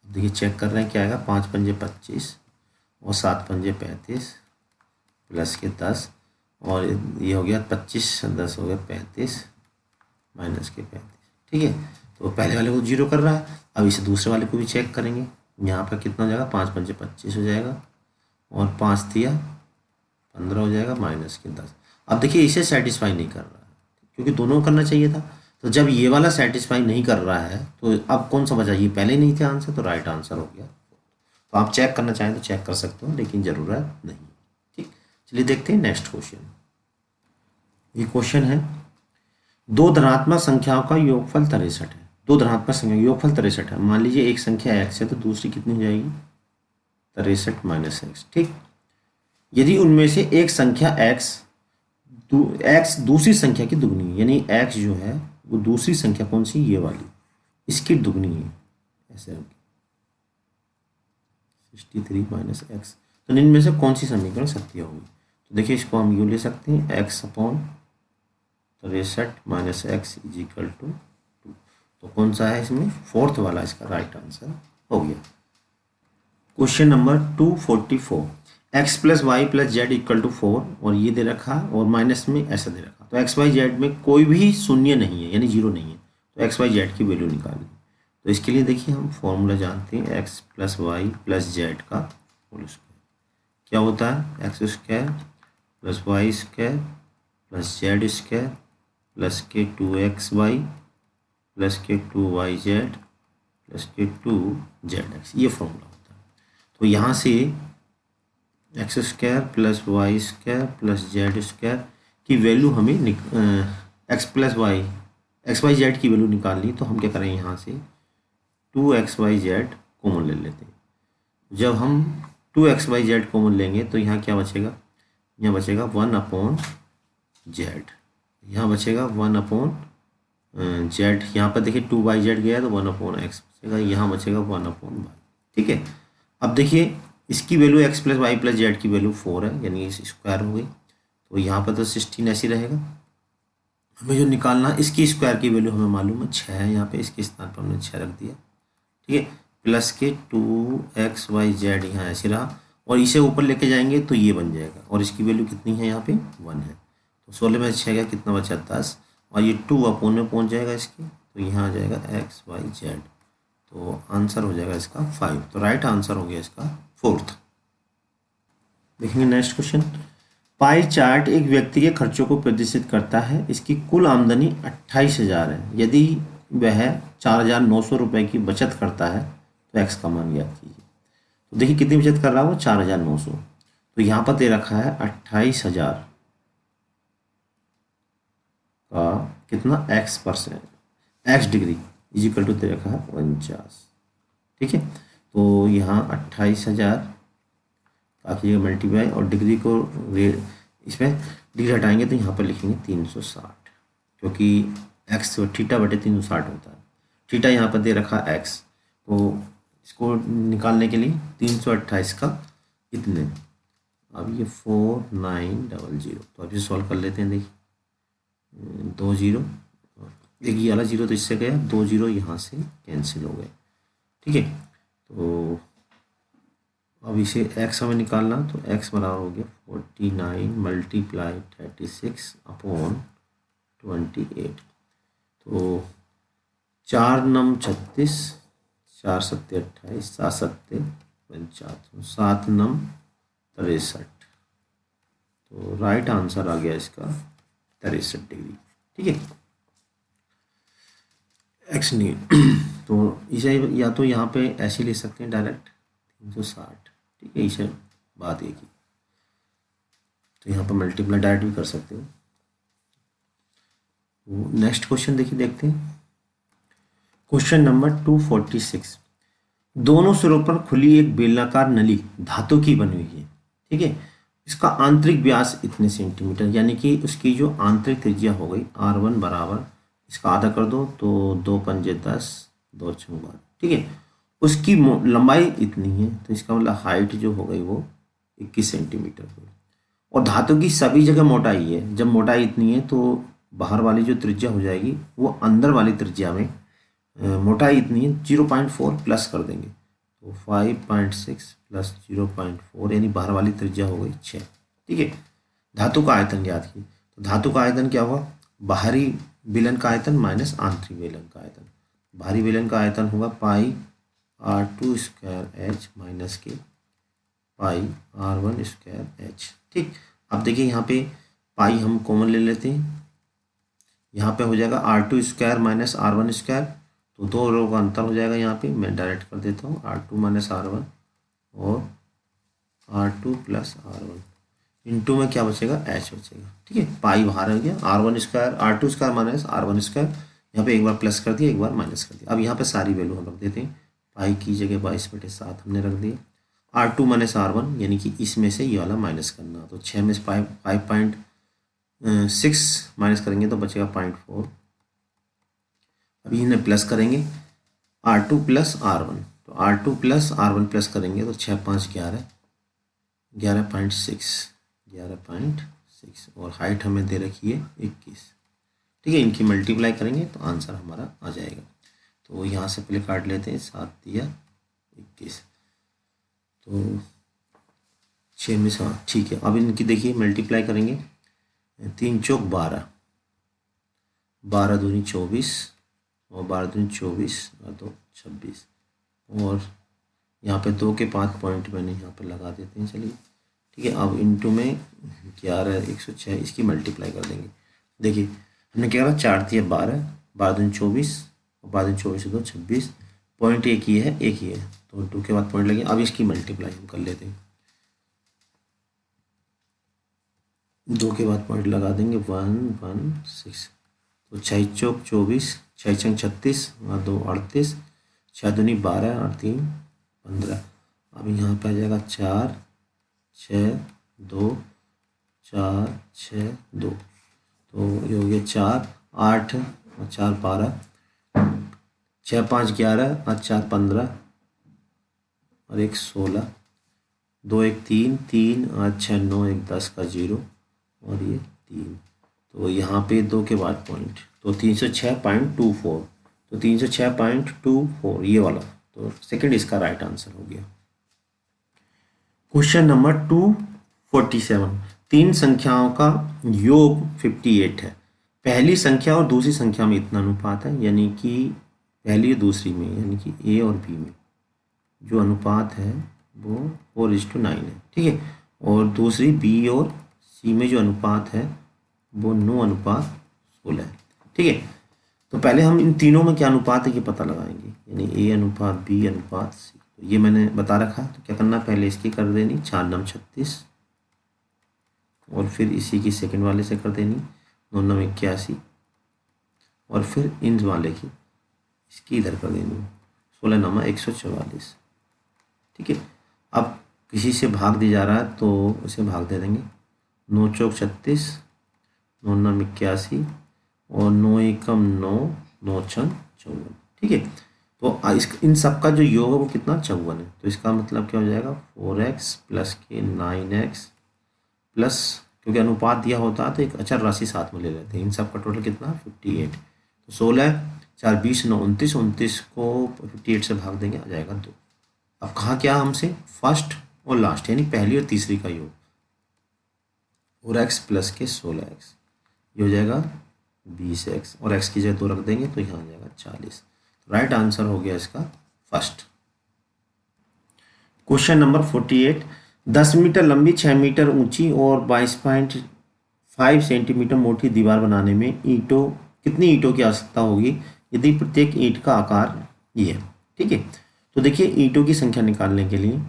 देखिए चेक कर रहे हैं क्या आएगा, 5 पंजे 25 और 7 पंजे 35 प्लस के 10, और ये हो गया 25 10 हो गया 35 माइनस के 35, ठीक है। तो पहले वाले को जीरो कर रहा है, अब इसे दूसरे वाले को भी चेक करेंगे, यहाँ पर कितना हो जाएगा, 5 पंजे 25 हो जाएगा और 5 दिया 15 हो जाएगा माइनस के 10। अब देखिए इसे सेटिस्फाई नहीं कर रहा है क्योंकि दोनों को करना चाहिए था, तो जब ये वाला सेटिस्फाई नहीं कर रहा है तो अब कौन सा बचा, ये पहले ही नहीं थे आंसर, तो राइट आंसर हो गया। तो आप चेक करना चाहें तो चेक कर सकते हो, लेकिन ज़रूरत नहीं, ठीक। चलिए देखते हैं नेक्स्ट क्वेश्चन। ये क्वेश्चन है दो धनात्मक संख्याओं का योगफल 63 है, दो धनात्मक संख्या योगफल 63 है। मान लीजिए एक संख्या x है तो दूसरी कितनी हो जाएगी 63 - x, ठीक। यदि उनमें से एक संख्या x दूसरी संख्या की दुगनी है, यानी x जो है वो दूसरी संख्या कौन सी, ये वाली, इसकी दुगनी है, ऐसे 63 - x, तो इनमें से कौन सी समीकरण सत्य होगी। तो देखिए इसको हम यूँ ले सकते हैं, x/63 - x is equal to 2, तो कौन सा है इसमें, फोर्थ वाला इसका राइट आंसर हो गया। Question number 244, x + y + z equal to 4, और ये दे रखा और माइनस में ऐसा दे रखा, तो x y z में कोई भी शून्य नहीं है यानी जीरो नहीं है, तो x y z की वैल्यू निकालनी। तो इसके लिए देखिए हम फॉर्मूला जानते हैं, x + y + z का होल स्क्वायर क्या होता है, x² + y² + z² प्लस के 2xy प्लस के 2yz प्लस के 2zx, ये फॉर्मूला होता है। तो यहाँ से x² + y² + z² की वैल्यू हमें x + y X Y Z की वैल्यू निकाल ली, तो हम क्या करें, यहाँ से 2xyz कॉमन ले लेते हैं। जब हम 2xyz कॉमन लेंगे तो यहाँ क्या बचेगा, यहाँ बचेगा 1/z, यहाँ बचेगा 1/z। यहाँ पर देखिए 2y z गया तो 1/x बचेगा, यहाँ बचेगा 1/y। ठीक है, अब देखिए इसकी वैल्यू x + y + z की वैल्यू 4 है, यानी इस स्क्वायर हो गई, तो यहाँ पर तो 16 ऐसी रहेगा। हमें जो निकालना, इसकी स्क्वायर की वैल्यू हमें मालूम है 6 है, यहाँ पे इसके स्थान पर हमने 6 रख दिया। ठीक है, प्लस के 2xyz यहाँ ऐसे रहा, और इसे ऊपर लेके जाएंगे तो ये बन जाएगा, और इसकी वैल्यू कितनी है, यहाँ पे 1 है, तो 16 में 6 का कितना बचा 10, और ये 2 में पहुँच जाएगा इसके, तो यहाँ आ जाएगा xyz, तो आंसर हो जाएगा इसका 5। तो राइट आंसर हो गया इसका 4th। देखेंगे नेक्स्ट क्वेश्चन। पाई चार्ट एक व्यक्ति के खर्चों को प्रदर्शित करता है। इसकी कुल आमदनी 28,000 है। यदि वह 4,900 रुपये की बचत करता है तो एक्स का मान ज्ञात कीजिए। तो देखिए कितनी बचत कर रहा है वो, 4,900। तो यहाँ पर दे रखा है 28,000 का कितना x%, x degree equal to दे रखा है 49। ठीक है, तो यहाँ 28,000 का कीजिएगा मल्टीप्लाई, और डिग्री को इसमें डिग्री हटाएंगे तो यहाँ पर लिखेंगे 360, क्योंकि x थीटा बटे 360 होता है। थीटा यहाँ पर दे रखा है x, तो इसको निकालने के लिए 328 का कितने, अब ये 4900, तो अब ये सॉल्व कर लेते हैं। देखिए 2 0, एक ये वाला 0 तो इससे गया, 2 0 यहाँ से कैंसिल हो गए। ठीक है, तो अब इसे x हमें निकालना, तो x बराबर हो गया 49 × 36/28, तो 4 9 36, 4 7 28, 7 7 55, 7 9 63, तो राइट आंसर आ गया इसका 63 डिग्री। ठीक है, एक्स नहीं तो इसे या तो यहाँ पे ऐसे ले सकते हैं डायरेक्ट 360। ठीक है, इसे बात एक ही, तो यहाँ पर मल्टीप्लाई डायरेक्ट भी कर सकते हो। नेक्स्ट क्वेश्चन देखिए, देखते हैं क्वेश्चन नंबर 246। दोनों सिरों पर खुली एक बेलनाकार नली धातु की बनी हुई है। ठीक है, इसका आंतरिक व्यास इतने सेंटीमीटर, यानी कि उसकी जो आंतरिक त्रिज्या हो गई r1 बराबर, इसका आधा कर दो तो 2 पंजे 10, 2 6 12। ठीक है, उसकी लंबाई इतनी है, तो इसका मतलब हाइट जो हो गई वो 21 सेंटीमीटर हुई। और धातु की सभी जगह मोटाई है, जब मोटाई इतनी है तो बाहर वाली जो त्रिज्या हो जाएगी वो अंदर वाली त्रिज्या में मोटाई इतनी है 0.4 प्लस कर देंगे, तो 5.6 प्लस 0.4, यानी बाहर वाली त्रिज्या हो गई 6। ठीक है, धातु का आयतन ज्ञात की, तो धातु का आयतन क्या हुआ, बाहरी बेलन का आयतन माइनस आंतरिक बेलन का आयतन। बाहरी बेलन का आयतन होगा पाई r2² h माइनस के पाई r1² h। ठीक, अब देखिए यहाँ पे पाई हम कॉमन ले लेते हैं, यहाँ पे हो जाएगा r2² माइनस r1², तो 2 रो का अंतर हो जाएगा। यहाँ पे मैं डायरेक्ट कर देता हूँ r2 माइनस r1 और r2 प्लस r1, इंटू में क्या बचेगा h बचेगा। ठीक है, पाई बाहर हो गया, r2² माइनस r1², यहाँ पे एक बार प्लस कर दिया, एक बार माइनस कर दिया। अब यहाँ पे सारी वैल्यू हम रख देते हैं, पाई की जगह 22/7 हमने रख दिया, r2 माइनस r1 यानी कि इसमें से ये वाला माइनस करना, तो 6 में से 5.6 माइनस करेंगे तो बचेगा 0.4। अभी इन्हें प्लस करेंगे r2 प्लस r1, तो r2 प्लस r1 प्लस करेंगे तो 6 5 11, 11.6, और हाइट हमें दे रखी है 21। ठीक है, इनकी मल्टीप्लाई करेंगे तो आंसर हमारा आ जाएगा। तो यहाँ से पहले काट लेते हैं, 7 दिया 21, तो 6 में 7। ठीक है, अब इनकी देखिए मल्टीप्लाई करेंगे, 3 चौक 12, 12 दूनी 24, और 12 दूनी 24 और 2 26, और यहाँ पे 2 के 5 पॉइंट मैंने यहाँ पे लगा देते हैं। चलिए ठीक है, अब इंटू में 11 106, इसकी मल्टीप्लाई कर देंगे। देखिए हमने क्या करा, 4 दिया 12, 12 दूनी 24, और 12 दूनी 24 2 26, पॉइंट एक ही है, तो 2 के बाद पॉइंट लगे। अब इसकी मल्टीप्लाई हम कर लेते हैं, 2 के बाद पॉइंट लगा देंगे 1 1 6, तो 6 चौक 24, 6 छंग 36 और 2 38, 6 दूनी 12 और 3 15। अब यहाँ पे आ जाएगा 4 6 2 4 6 2। तो ये हो गया 4 8 और 4 12, 6 5 11 और 4 15 और 1 16, 2 1 3 3 और 6 9 1 10 का 0 और ये 3। तो यहाँ पे 2 के बाद पॉइंट, तो 306.24, तो 306.24 ये वाला, तो सेकंड इसका राइट आंसर हो गया। क्वेश्चन नंबर 247, तीन संख्याओं का योग 58 है। पहली संख्या और दूसरी संख्या में इतना अनुपात है, यानी कि पहली और दूसरी में, यानी कि ए और बी में जो अनुपात है वो 4:9 है, ठीक है। और दूसरी बी और सी में जो अनुपात है वो 9:16 है, ठीक है। तो पहले हम इन तीनों में क्या अनुपात है ये पता लगाएंगे, यानी ए अनुपात बी अनुपात सी। तो ये मैंने बता रखा, तो क्या करना, पहले इसकी कर देनी 4 9 36 और फिर इसी की सेकंड वाले से कर देनी 9 9 81 और फिर इन वाले की इसकी इधर कर देनी 16 9 144, ठीक है। अब किसी से भाग दिया जा रहा है तो उसे भाग दे देंगे, 9 चौक 36, 9 9 81 और 9 एकम 9, 9 छंग 54, ठीक है। तो इन सब का जो योग है वो कितना 54 है। तो इसका मतलब क्या हो जाएगा 4x प्लस के 9x प्लस, क्योंकि अनुपात दिया होता है तो एक अचर राशि साथ में ले लेते हैं, इन सब का टोटल कितना 58। तो 16 4 20 9 29, 29 को 58 से भाग देंगे आ जाएगा 2। अब कहा क्या हमसे, फर्स्ट और लास्ट यानी पहली और तीसरी का योग, 4x प्लस के 16x ये हो जाएगा 20x और x की जगह 2 रख देंगे तो यहाँ आ जाएगा 40। राइट आंसर हो गया इसका फर्स्ट। क्वेश्चन नंबर 48, 10 मीटर लंबी 6 मीटर ऊंची और 22.5 सेंटीमीटर मोटी दीवार बनाने में कितनी ईंटों की आवश्यकता होगी यदि प्रत्येक ईंट का आकार ये है, ठीक है। तो देखिए ईंटों की संख्या निकालने के लिए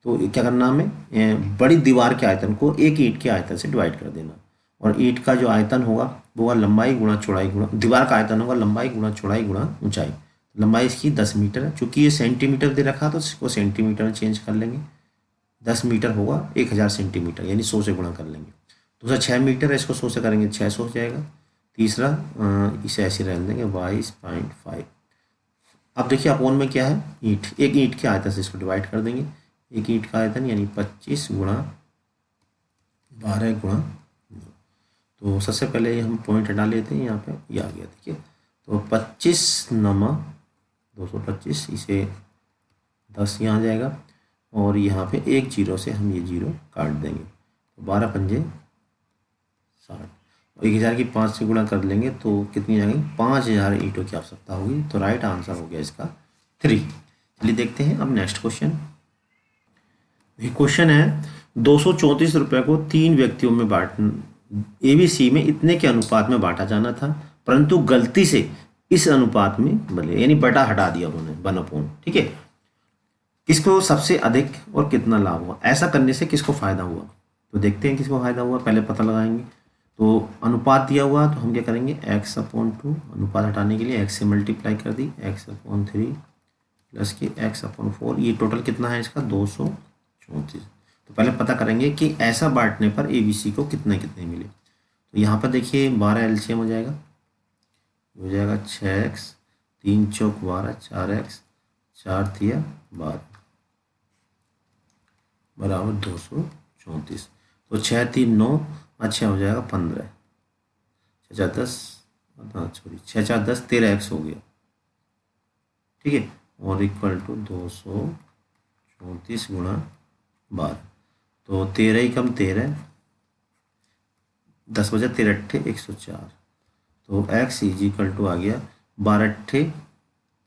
तो क्या करना हमें, बड़ी दीवार के आयतन को एक ईंट के आयतन से डिवाइड कर देना, और ईंट का जो आयतन होगा वो होगा लंबाई गुणा चौड़ाई गुणा, दीवार का आयतन होगा लंबाई गुणा चौड़ाई गुणा ऊंचाई। लंबाई इसकी 10 मीटर है, चूंकि ये सेंटीमीटर दे रखा तो इसको सेंटीमीटर में चेंज कर लेंगे, 10 मीटर होगा 1000 सेंटीमीटर, यानी 100 से गुणा कर लेंगे। दूसरा 6 मीटर है, इसको 100 से करेंगे 600 हो जाएगा। तीसरा इसे ऐसे रहने देंगे 22.5। अब देखिए अपोन में क्या है, ईंट, एक ईंट के आयतन से इसको डिवाइड कर देंगे, एक ईंट का आयतन यानी 25 गुणा 12 गुणा 9। तो सबसे पहले हम पॉइंट हटा लेते हैं, यहाँ पे ये आ गया, देखिए। तो 25 नमा 225, इसे 10 यहाँ आ जाएगा और यहाँ पे एक जीरो से हम ये जीरो काट देंगे, तो 12 पंजे 60 और 1000 की 5 से गुणा कर लेंगे तो कितनी आ गई 5000 ईंटों की आवश्यकता होगी। तो राइट आंसर हो गया इसका 3। चलिए देखते हैं अब नेक्स्ट क्वेश्चन। क्वेश्चन है 234 रुपये को 3 व्यक्तियों में ABC में इतने के अनुपात में बांटा जाना था, परंतु गलती से इस अनुपात में बदले, यानी बटा हटा दिया उन्होंने 1/, ठीक है। किसको सबसे अधिक और कितना लाभ हुआ, ऐसा करने से किसको फायदा हुआ, तो देखते हैं किसको फायदा हुआ, पहले पता लगाएंगे। तो अनुपात दिया हुआ तो हम क्या करेंगे x/2, अनुपात हटाने के लिए x से मल्टीप्लाई कर दी, x/3 प्लस के x/4, ये टोटल कितना है इसका 234। तो पहले पता करेंगे कि ऐसा बांटने पर ABC को कितने कितने मिले। तो यहाँ पर देखिए 12 LCM हो जाएगा, 6x, 3 चौक 12, 4x, 4 तिया 12 बराबर 234। तो 6 3 9, अच्छा हो जाएगा 15, 6 4 10, सॉरी 6 4 10 13x हो गया, ठीक है। और इक्वल टू 234 गुणा 12, तो 13 ही कम 13, 10 बजे 13 अट्ठे 104। तो x इज इक्वल टू आ गया 12 अट्ठे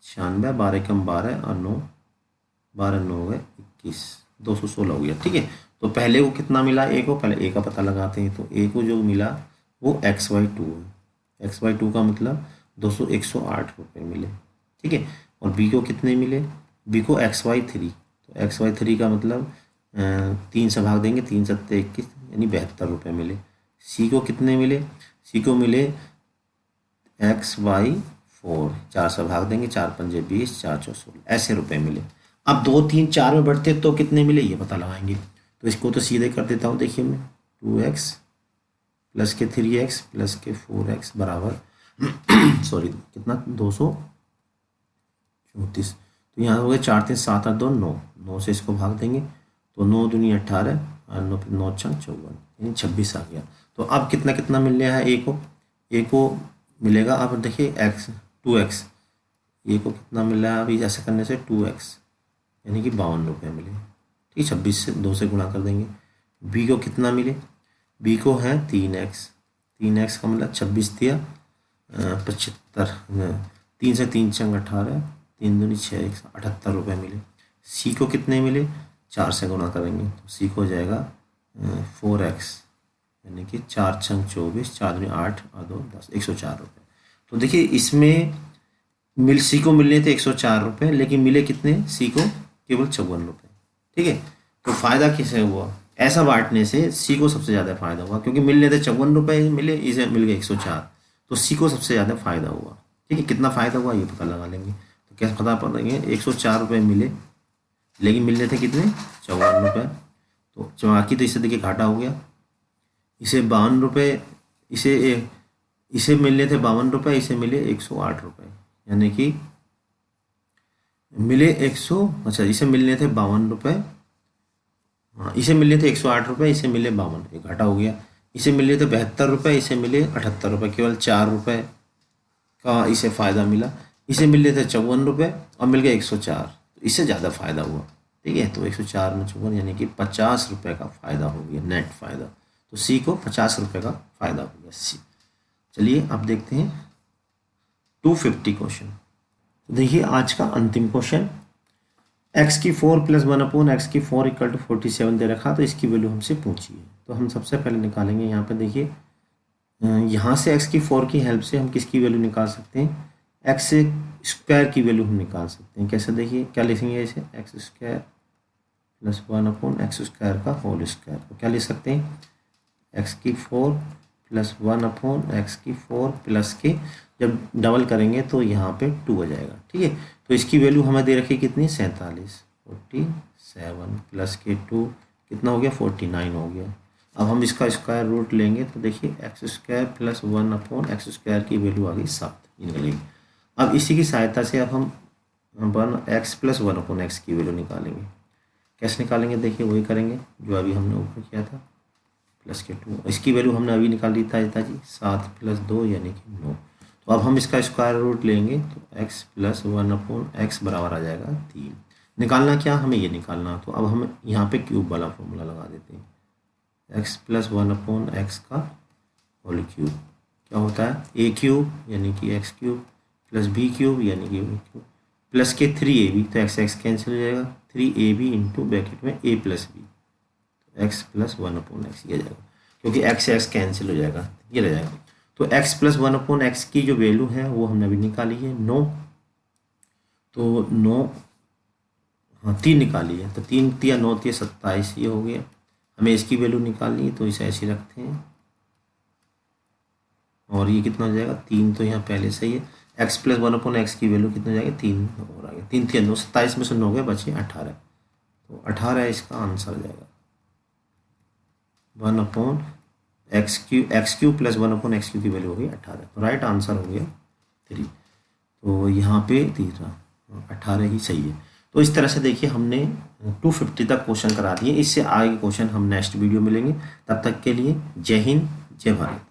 96, 12 कम 12 और 9, 12 9 गए 21, 216 हो गया, ठीक है। तो पहले को कितना मिला ए को, पहले ए का पता लगाते हैं। तो ए को जो मिला वो x/2 है, x/2 का मतलब 108 रुपये मिले, ठीक है। और बी को कितने मिले, बी को x/3, तो x/3 का मतलब 3 से भाग देंगे, 3 7 21 यानी 72 रुपये मिले। सी को कितने मिले, सी को मिले XY4, 4 से भाग देंगे, 4 पंजे 20, 4 चौ 16, ऐसे रुपए मिले। अब 2 3 4 में बढ़ते तो कितने मिले ये पता लगाएंगे। तो इसको तो सीधे कर देता हूँ, देखिए मैं 2x प्लस के 3x प्लस के 4x बराबर सॉरी कितना 234। तो यहाँ हो गया 4 3 7 8 2 9, 9 से इसको भाग देंगे तो 9 दूनी 18 और 9 9 छंग 54, यानी 26 आ गया। तो अब कितना कितना मिल रहा है ए को मिलेगा। अब देखिए x 2x, ए को कितना मिल रहा है अभी ऐसा करने से 2x, यानी कि 52 रुपये मिले। ठीक, 26 से 2 से गुणा कर देंगे। बी को कितना मिले, बी को है 3x, 3x का मतलब 26 दिया 75, 3 से 3 चंग 18, 3 दूनी 6 78 रुपये मिले। सी को कितने मिले, 4 से गुणा करेंगे तो सी को हो जाएगा 4x, यानी कि 4 छंग 24, 4 दूनी 8 और 2 10, 104 रुपये। तो देखिए इसमें सी को मिलने थे 104 रुपये, लेकिन मिले कितने, सी को केवल 54 रुपये। ठीक है, तो फ़ायदा किसे हुआ, ऐसा बांटने से सी को सबसे ज़्यादा फायदा हुआ, क्योंकि मिलने थे 54 रुपये मिले, इसे मिल गए 104, तो सी को सबसे ज़्यादा फायदा हुआ। ठीक है, कितना फ़ायदा हुआ ये पता लगा लेंगे। तो कैसे पता पड़ेंगे, 104 रुपये मिले लेकिन मिलने थे कितने, 54 रुपये। तो बाकी तो इससे देखिए घाटा हो गया, इसे 52 रुपये, इसे मिलने थे 52 रुपये, इसे मिले 108 रुपये, यानी कि मिले 100, अच्छा इसे मिलने थे 52 रुपये, हाँ इसे मिलने थे 108 रुपये, इसे मिले 52, ये घाटा हो गया। इसे मिले थे 72 रुपये, इसे मिले 78 रुपये, केवल 4 रुपये का इसे फ़ायदा मिला। इसे मिले थे 54 रुपये और मिल गया 104, तो इससे ज़्यादा फ़ायदा हुआ। ठीक है, तो 104 में 54 यानी कि 50 रुपये का फ़ायदा हो गया, नेट फ़ायदा। तो सी को 50 रुपये का फ़ायदा हो गया सी। चलिए अब देखते हैं 250 क्वेश्चन। तो देखिए आज का अंतिम क्वेश्चन, x की 4 + 1 x की 4 = 47 दे रखा, तो इसकी वैल्यू हमसे पूछी है। तो हम सबसे पहले निकालेंगे यहाँ पे, देखिए यहाँ से x की 4 की हेल्प से हम किसकी वैल्यू निकाल सकते हैं, x स्क्वायर की वैल्यू हम निकाल सकते हैं। कैसे, देखिए क्या लिखेंगे इसे, x² + 1 x स्क्वायर का होल स्क्वायर। तो क्या लिख सकते हैं, x की 4 + 1 x की 4 प्लस के जब डबल करेंगे तो यहाँ पे 2 हो जाएगा। ठीक है, तो इसकी वैल्यू हमें दे रखी कितनी, 47, 47 प्लस के 2 कितना हो गया, 49 हो गया। अब हम इसका स्क्वायर रूट लेंगे तो देखिए x² + 1 x स्क्वायर की वैल्यू आ गई 7 निकलेगी। अब इसी की सहायता से अब हम 1x + 1 x की वैल्यू निकालेंगे। कैसे निकालेंगे, देखिए वही करेंगे जो अभी हमने ऊपर किया था, प्लस के 2, इसकी वैल्यू हमने अभी निकाल दी था जी 7 + 2 यानी कि 9। तो अब हम इसका स्क्वायर रूट लेंगे तो x + 1 x बराबर आ जाएगा 3। निकालना क्या, हमें ये निकालना। तो अब हम यहाँ पे क्यूब वाला फॉर्मूला लगा देते हैं, x + 1 x का होल क्यूब क्या होता है, a³ यानी कि x³ प्लस b³ यानी कि b³ प्लस के 3ab, तो x कैंसिल हो जाएगा, 3ab इंटू ब्रैकेट में a + b, x + 1 x ये जाएगा, क्योंकि x कैंसिल हो जाएगा, ये रह जाएगा। तो x + 1 x की जो वैल्यू है वो हमने अभी निकाली है 9, तो 9 हाँ 3 निकाली है, तो 3 × 9 = 27, ये हो गया। हमें इसकी वैल्यू निकालनी है तो इसे ऐसे रखते हैं, और ये कितना हो जाएगा, 3 तो यहाँ पहले से ही है। x + 1 x की वैल्यू कितना हो जाएगा, 3 हो रहा है, 3 × 9 27 में से 9 गए बचे 18, तो 18 इसका आंसर हो जाएगा। 1/x³ + 1/x³ की वैल्यू हो गई 18, तो राइट आंसर हो गया 3। तो यहाँ पे 18 ही सही है। तो इस तरह से देखिए हमने 250 तक क्वेश्चन करा दिए। इससे आगे क्वेश्चन हम नेक्स्ट वीडियो मिलेंगे, तब तक के लिए जय हिंद जय भारत।